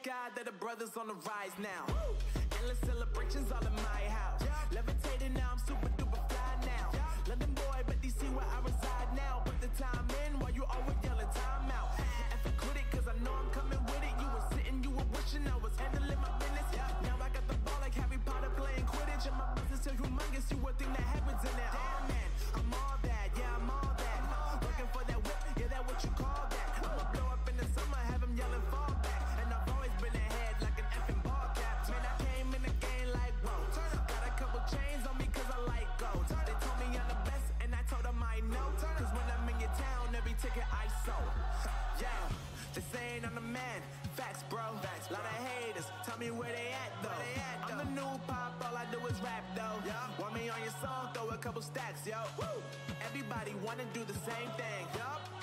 God that the brothers on the rise now. Endless celebrations all in my house. Levitating now, I'm super duper fly now. London boy, but DC where I reside now. Put the time in while you always yelling time out. And for They saying I'm the man. Facts, bro. Facts, lot of haters. Tell me where they at, though. I'm the new pop, all I do is rap, though. Want me on your song, throw a couple stacks, yo. Woo! Everybody wanna do the same thing.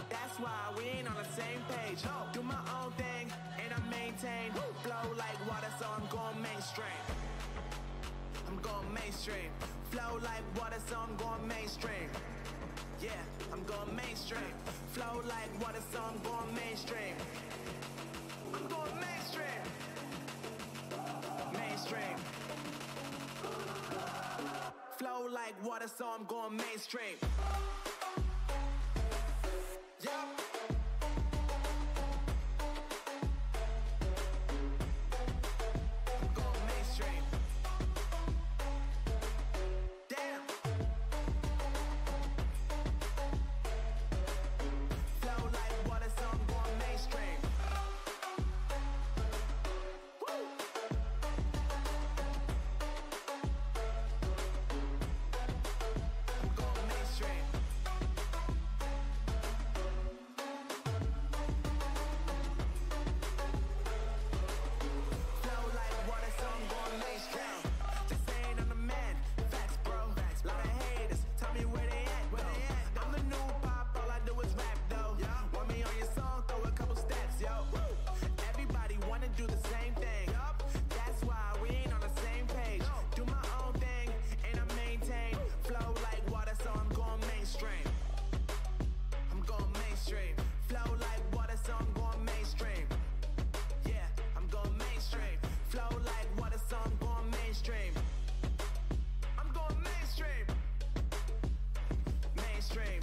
That's why we ain't on the same page. Do my own thing, and I maintain. Flow like water, so I'm going mainstream. I'm going mainstream. Flow like water, so I'm going mainstream. Yeah, I'm going mainstream. Flow like water, so I'm going mainstream. I'm going mainstream. Mainstream. Flow like water, so I'm going mainstream. Yup. I'm going mainstream. Damn. Flow like water, so I'm going mainstream. Woo. I'm going mainstream. Flow like water, so I'm going mainstream. They saying I'm the man. Facts, bro. Lot of haters. Tell me where they at, though. I'm the new pop, all I do is rap, though. Want me on your song, throw a couple stats, yo. Everybody wanna do the same thing. That's why we ain't on the same page. Do my own thing, and I maintain. Flow like water, so I'm going mainstream. I'm going mainstream. Flow like water, so I'm going mainstream. Yeah, I'm going mainstream. Flow like water, so I'm going mainstream. I'm going mainstream. Mainstream.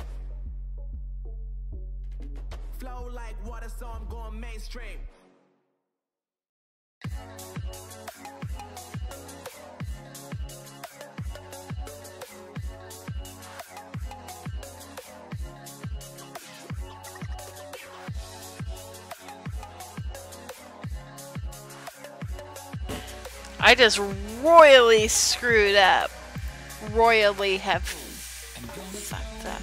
Flow like water, so I'm going mainstream. I just royally screwed up. Royally have fucked up.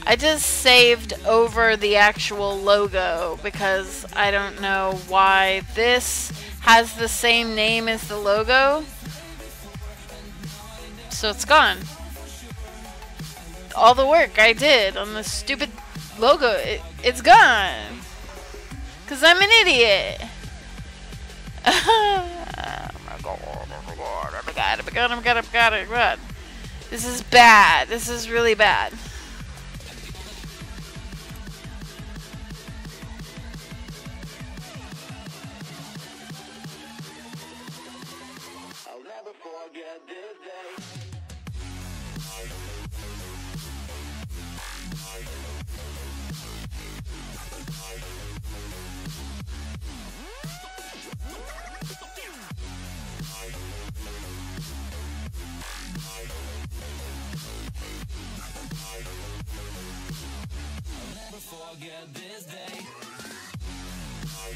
I just saved over the actual logo because I don't know why this has the same name as the logo. So it's gone. All the work I did on the stupid logo, it's gone. Because I'm an idiot. Oh my god, oh my god, oh my god, oh my god, oh my god, oh my god, oh my god. This is bad. This is really bad. I'll never forget this day. I'll never forget this day. I'll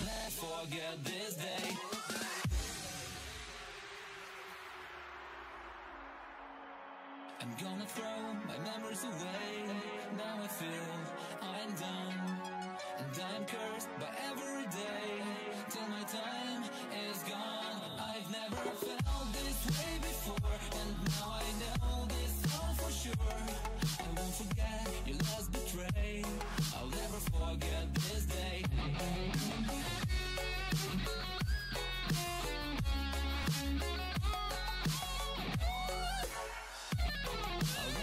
never forget this day. I'm gonna throw my memories away. Now I feel I'm done, and I'm cursed by every day till my time is gone. I've never felt this way before, and now I know this all for sure. I won't forget your last betray. I'll never forget this day. I'll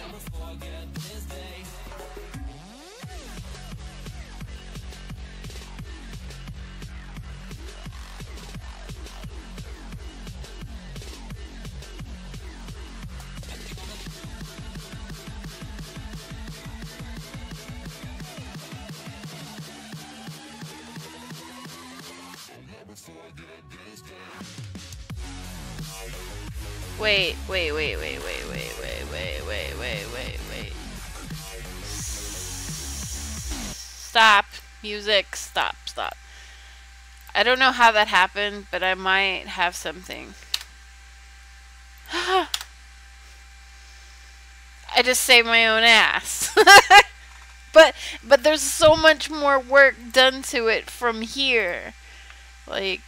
never forget this day. Wait. Stop. Music. Stop. Stop. I don't know how that happened, but I might have something. I just saved my own ass. But there's so much more work done to it from here. Like,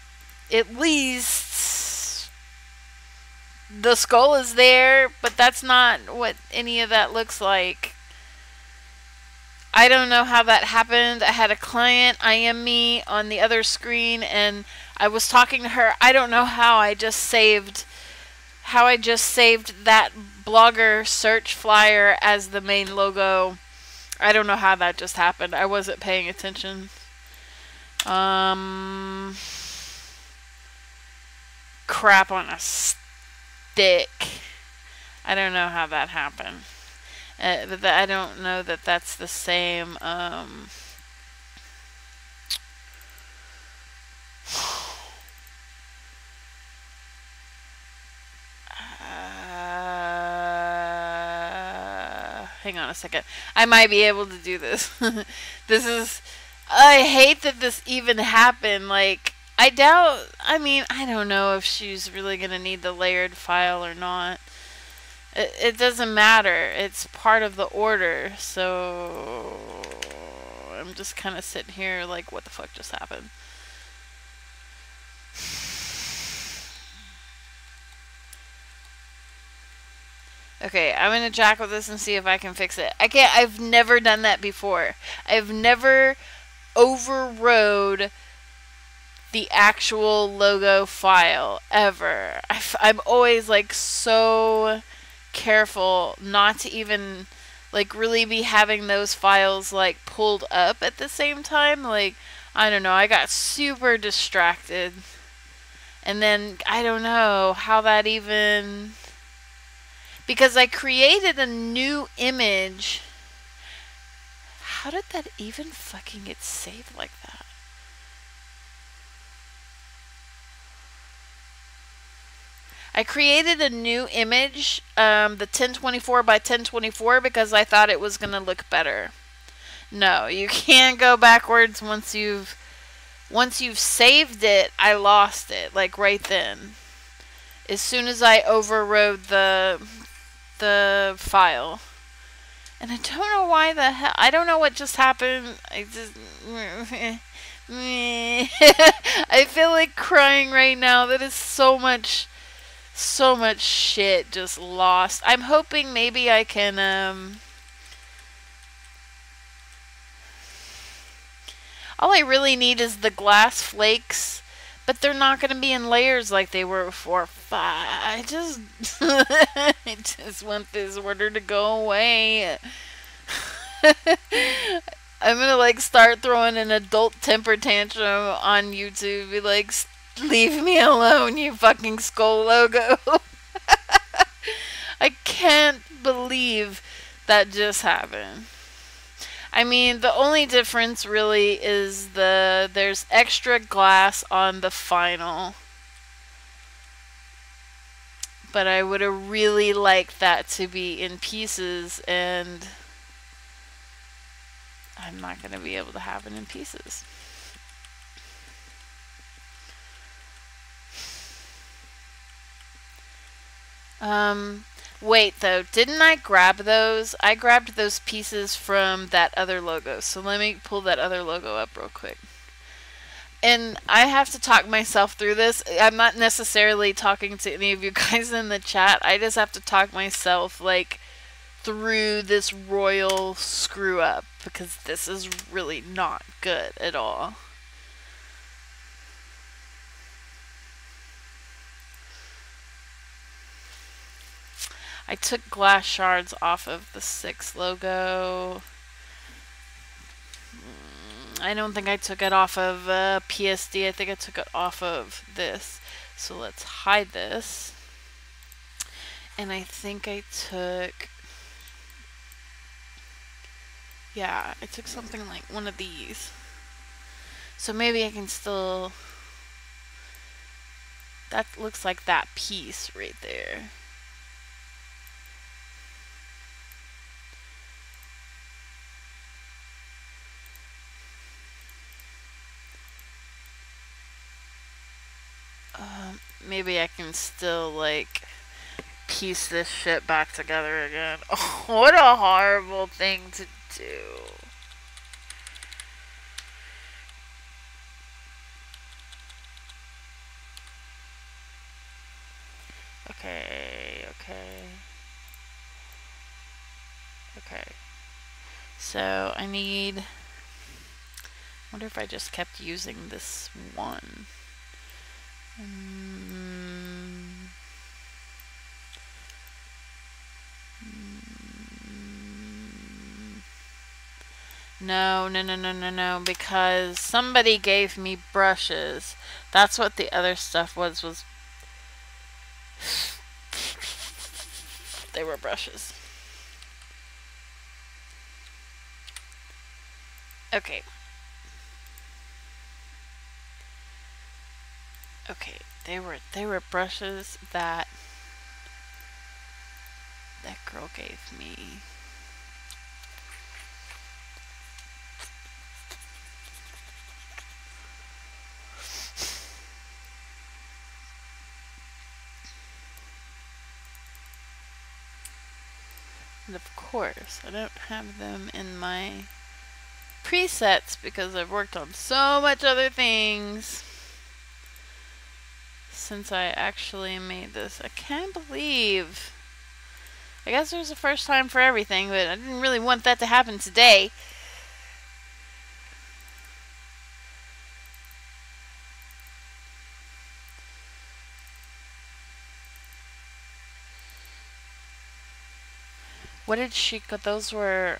at least the skull is there, but that's not what any of that looks like. I don't know how that happened. I had a client IM me on the other screen, and I was talking to her. I don't know how I just saved that blogger search flyer as the main logo. I don't know how that just happened. I wasn't paying attention. Crap on a stick. I don't know how that happened. I don't know that that's the same. Hang on a second. I might be able to do this. I hate that this even happened. Like, I don't know if she's really going to need the layered file or not. It doesn't matter. It's part of the order. So, I'm just kind of sitting here like, what the fuck just happened? Okay, I'm gonna jack with this and see if I can fix it. I've never done that before. I've never overrode the actual logo file, ever. I'm always, like, so careful not to even, like, really be having those files, like, pulled up at the same time. Like, I don't know, I got super distracted. And then, I don't know how that even... Because I created a new image. How did that even fucking get saved like that? I created a new image, the 1024 by 1024, because I thought it was going to look better. No, you can't go backwards once you've saved it. I lost it, like, right then. As soon as I overrode the file. And I don't know why the hell. I don't know what just happened. I feel like crying right now. That is so much shit just lost. I'm hoping maybe I can, all I really need is the glass flakes, but they're not going to be in layers like they were before. I just want this order to go away. I'm gonna, like, start throwing an adult temper tantrum on YouTube. Be like, leave me alone, you fucking skull logo. I can't believe that just happened. I mean, the only difference really is there's extra glass on the final. But I would have really liked that to be in pieces, and I'm not going to be able to have it in pieces. Wait though, didn't I grab those? I grabbed those pieces from that other logo. So let me pull that other logo up real quick. And I have to talk myself through this. I'm not necessarily talking to any of you guys in the chat. I just have to talk myself, like, through this royal screw up, because this is really not good at all. I took glass shards off of the 6 logo. I don't think I took it off of PSD. I think I took it off of this. So let's hide this. And I think I took... Yeah, I took something like one of these. So maybe I can still... That looks like that piece right there. maybe I can still, like, piece this shit back together again. Oh, what a horrible thing to do. Okay, okay. Okay. So, I need... I wonder if I just kept using this one. No, no, no, no, no, no, because somebody gave me brushes. That's what the other stuff was they were brushes. Okay. Okay, they were brushes that girl gave me. And of course, I don't have them in my presets because I've worked on so much other things since I actually made this. I can't believe. I guess there's a first time for everything, but I didn't really want that to happen today. What did she got? Those were,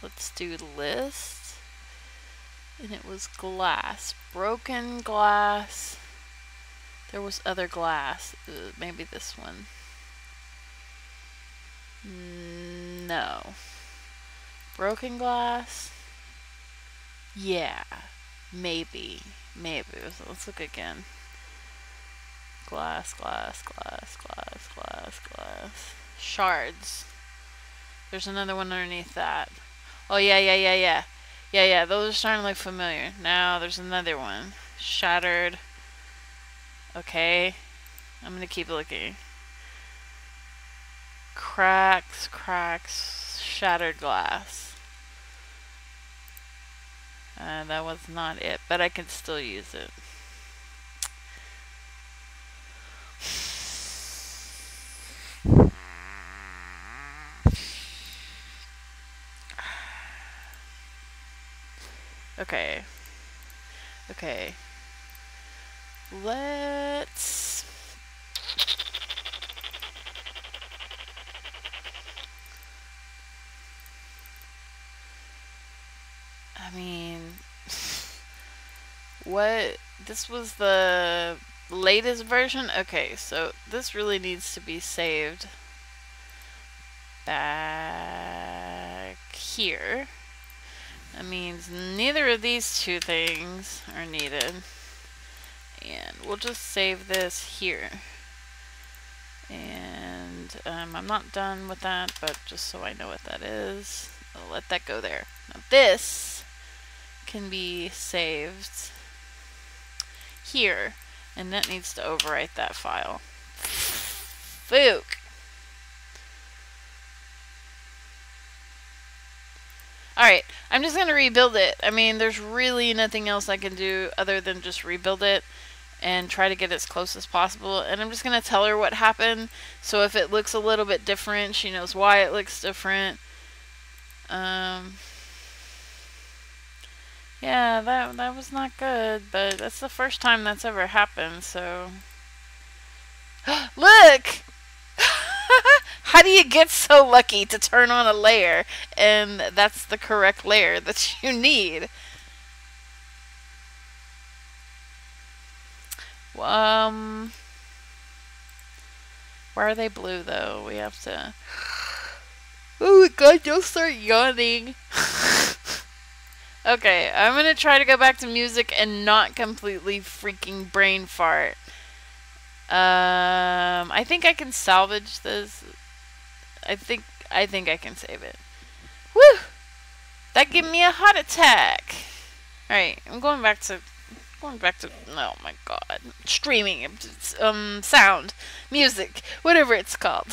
let's do list. And it was glass. Broken glass. There was other glass. Maybe this one. No. Broken glass? Yeah. Maybe. Maybe. Let's look again. Glass, glass, glass, glass, glass, glass. Shards. There's another one underneath that. Oh, yeah, yeah, yeah, yeah. Yeah, yeah, those are starting to look familiar. Now there's another one. Shattered. Okay. I'm gonna keep looking. Cracks, cracks, shattered glass. That was not it, but I can still use it. Okay. Okay. Let's... I mean... What? This was the latest version? Okay, so this really needs to be saved back here. That means neither of these two things are needed. And we'll just save this here. And I'm not done with that, but just so I know what that is, I'll let that go there. Now this can be saved here, and that needs to overwrite that file. Fook. Alright, I'm just going to rebuild it. I mean, there's really nothing else I can do other than just rebuild it and try to get as close as possible. And I'm just going to tell her what happened, so if it looks a little bit different, she knows why it looks different. Yeah, that was not good, but that's the first time that's ever happened, so... Look! How do you get so lucky to turn on a layer and that's the correct layer that you need? Why are they blue though? We have to... Oh my god, don't start yawning. Okay, I'm gonna try to go back to music and not completely freaking brain fart. I think I can salvage this. I think I can save it. Woo! That gave me a heart attack. Alright, I'm going back to Going back to, oh my god, streaming, sound, music, whatever it's called.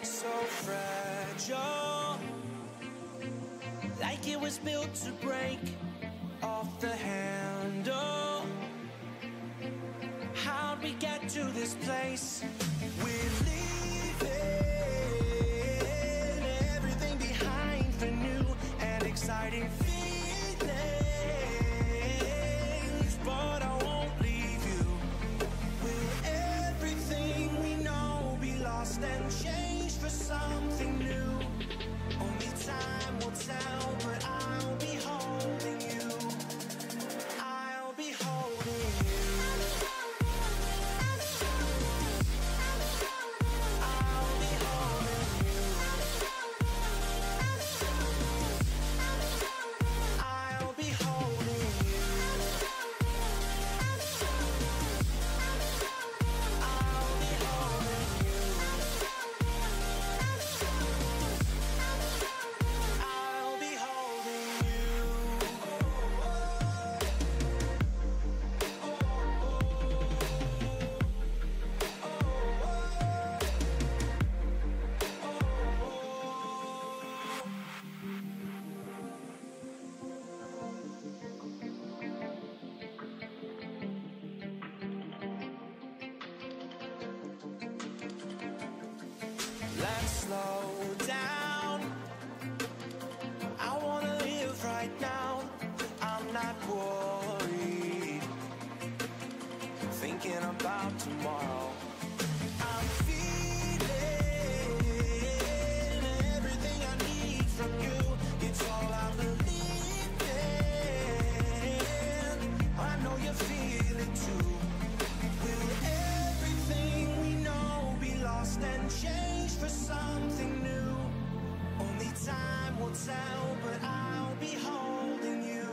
So fragile, like it was built to break off the handle. How'd we get to this place? We're leaving everything behind for new and exciting feelings, but I won't leave you. Will everything we know slow down. I wanna live right now. I'm not worried, thinking about tomorrow. I'm feeling everything I need from you. It's all I believe in. I know you feel it too. Will everything we know be lost and changed for something new? Only time will tell, but I'll be holding you.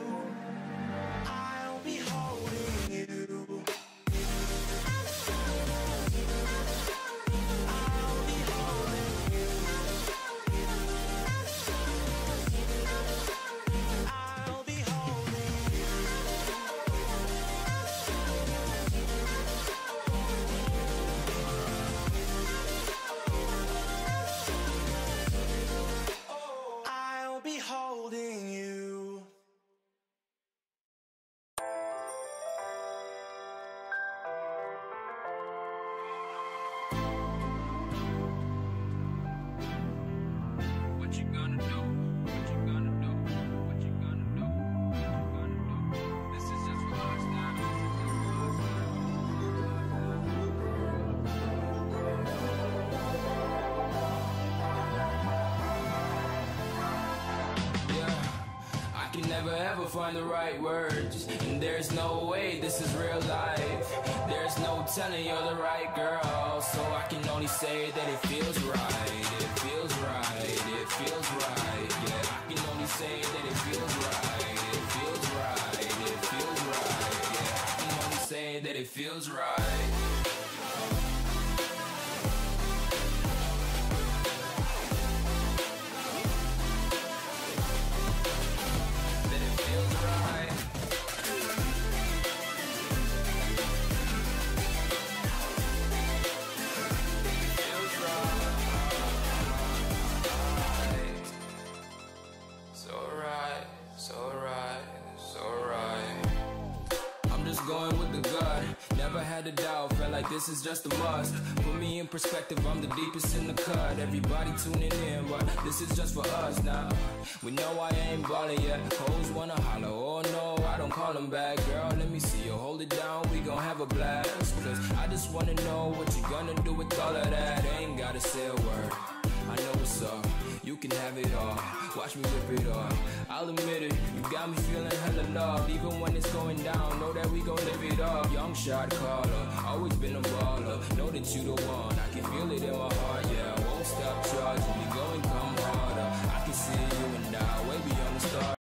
I'll be holding you. I'll be holding you. I'll be holding you. I'll be holding you. What you gonna do? What you gonna do? What you gonna do? What you gonna do? This is just for us now. Yeah, I can never ever find the right words, and there's no way this is real life. There's no telling you're the right girl, so I can only say that it feels right. It feels right. It feels right. Yeah, I can only say that it feels right. It feels right. It feels right. Yeah, I can only say that it feels right. That it feels right. Feels right. So right, so right, so right. I'm just going with the gut. Never had a doubt, felt like this is just a must. Put me in perspective, I'm the deepest in the cut. Everybody tuning in, but this is just for us now. We know I ain't ballin' yet. Hoes wanna holler, oh no, I don't call them back. Girl, let me see you hold it down, we gon' have a blast. Cause I just wanna know what you gonna do with all of that. Ain't gotta say a word, I know what's up. You can have it all, watch me rip it off. I'll admit it, you got me feeling hella love. Even when it's going down, know that we gon' live it up. Young shot caller, always been a baller. Know that you the one, I can feel it in my heart. Yeah, I won't stop charging, we go and come harder. I can see you and I, way beyond the stars.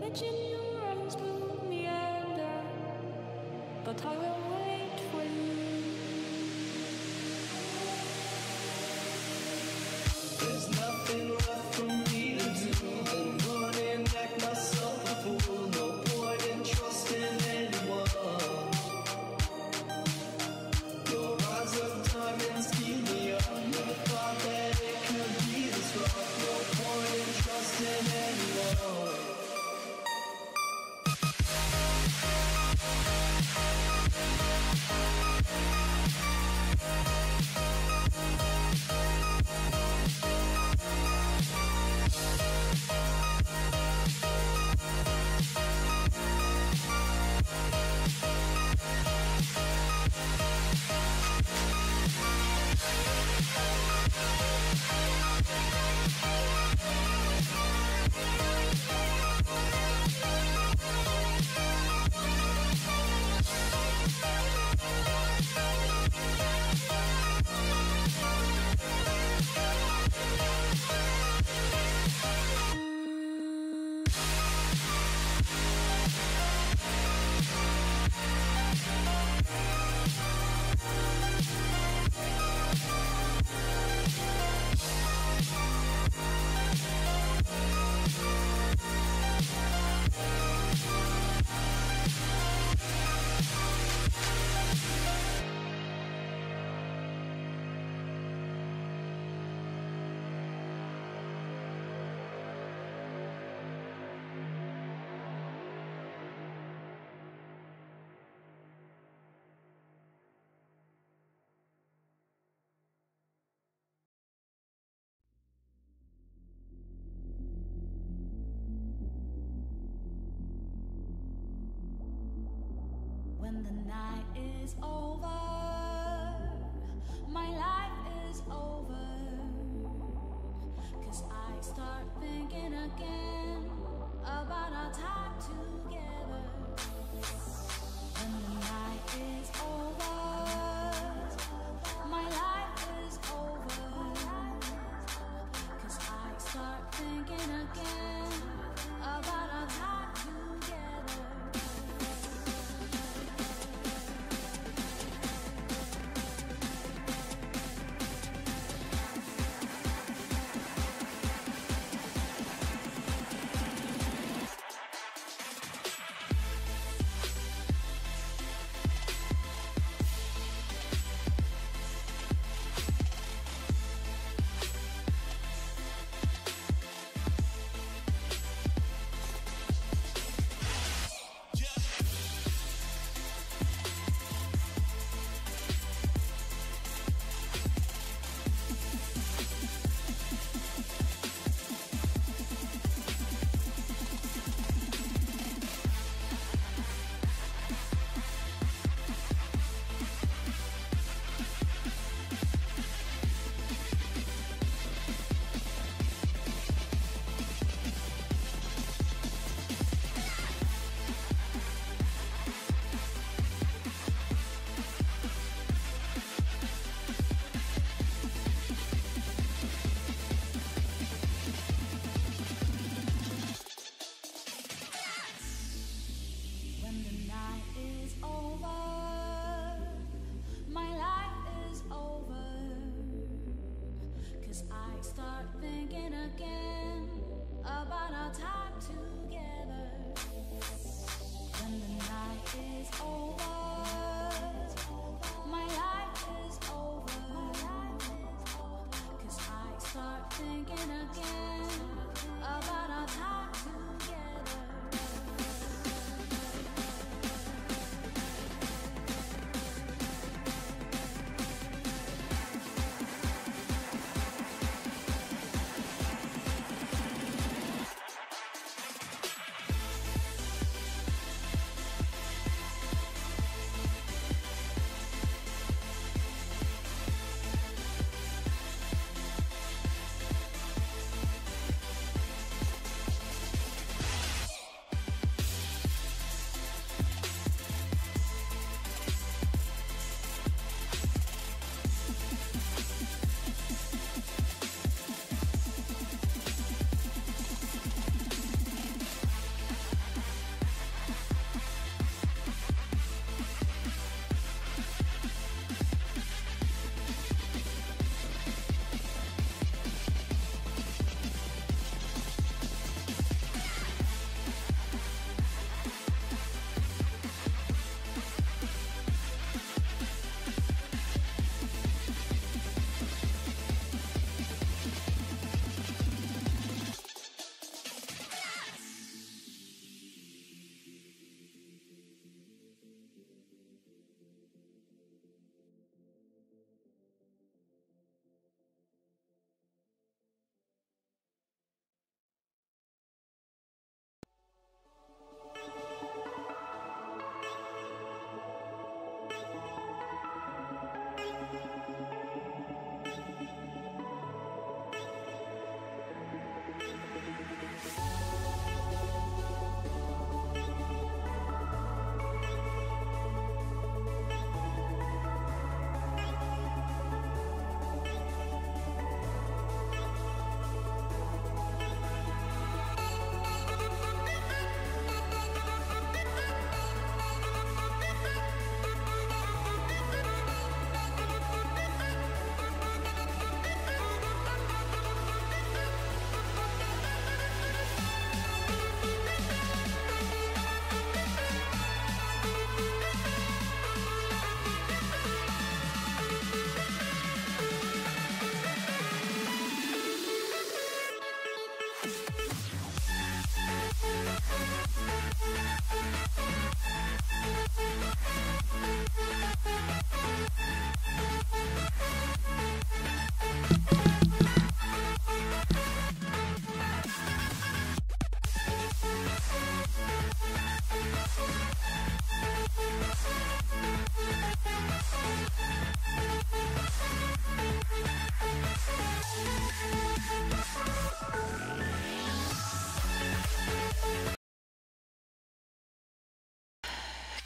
image in your eyes will meander, but I will wait for you. There's nothing left for me to do but run and act myself a fool. No point in trusting anyone. Your eyes of diamonds keep me up. Never thought that it could be this rough. No point in trusting anyone. the night is over, my life is over. 'Cause I start thinking again about our time together. When the night is over, my life is over. 'Cause I start thinking again about our time together. When the night is over, my life is over. 'Cause I start thinking again about our time together. When the night is over, my life is over. 'Cause I start thinking again about our time together.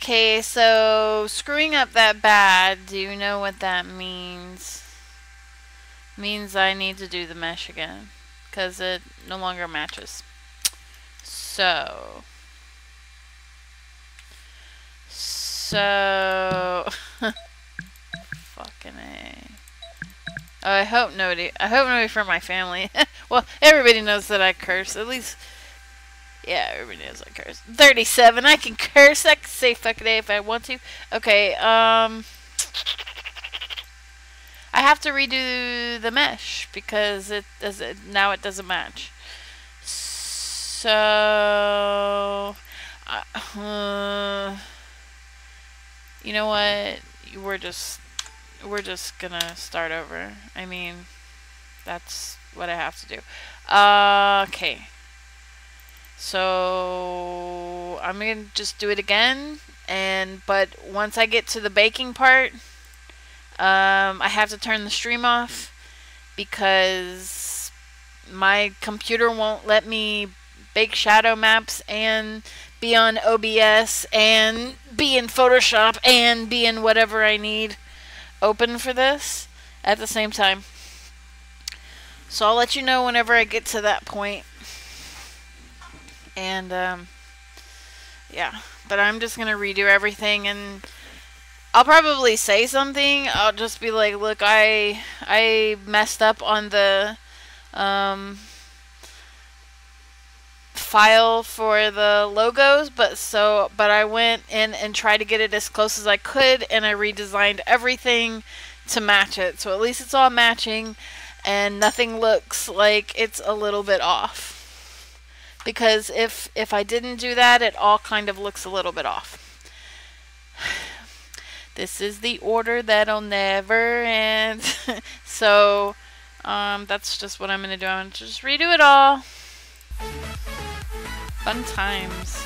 Okay, so screwing up that bad, do you know what that means? Means I need to do the mesh again, because it no longer matches. So fucking A. Oh, I hope nobody from my family. Well, everybody knows that I curse. At least, yeah, everybody knows I curse. 37. I can curse. I can say fucking A if I want to. Okay. I have to redo the mesh because it doesn't match. So, you know what? We're just gonna start over. I mean, that's what I have to do. Okay. So I'm gonna just do it again, but once I get to the baking part, I have to turn the stream off because my computer won't let me bake shadow maps and be on OBS and be in Photoshop and be in whatever I need open for this at the same time. So I'll let you know whenever I get to that point. And yeah, but I'm just gonna redo everything, and I'll probably say something. I'll just be like, look, I messed up on the file for the logos, but I went in and tried to get it as close as I could, and I redesigned everything to match it, so at least it's all matching and nothing looks like it's a little bit off, because if I didn't do that, it all kind of looks a little bit off. This is the order that'll never end. So that's just what I'm gonna do. I'm gonna just redo it all. Fun times.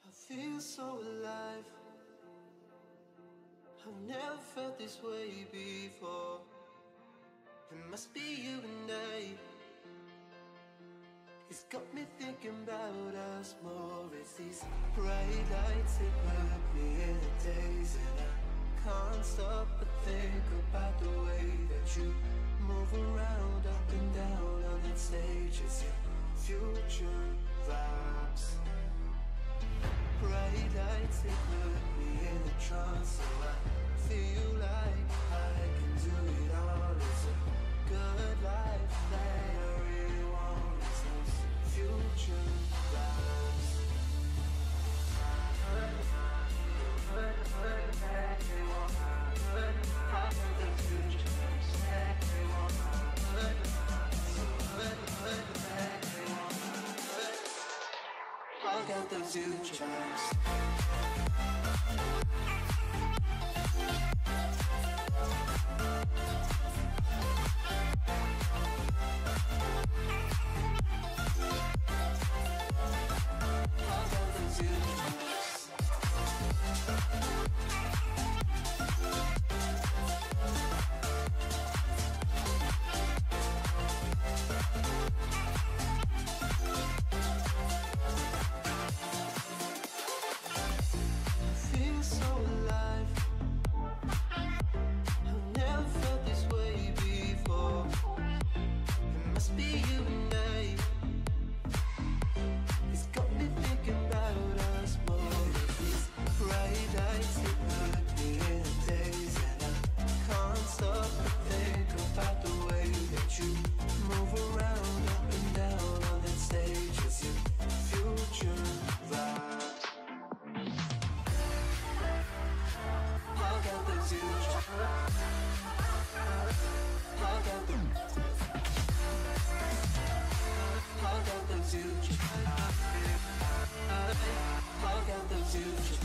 I feel so alive. I've never felt this way before. It must be you and I. It's got me thinking about us more. It's these bright lights that put me in a daze, and I can't stop but think about the way that you move around, up and down on that stage. It's your future vibes. Bright lights that put me in a trance, so I feel like I can do it all. It's a good life that I really want. It's those future vibes. I got the future I got the future. I got the future.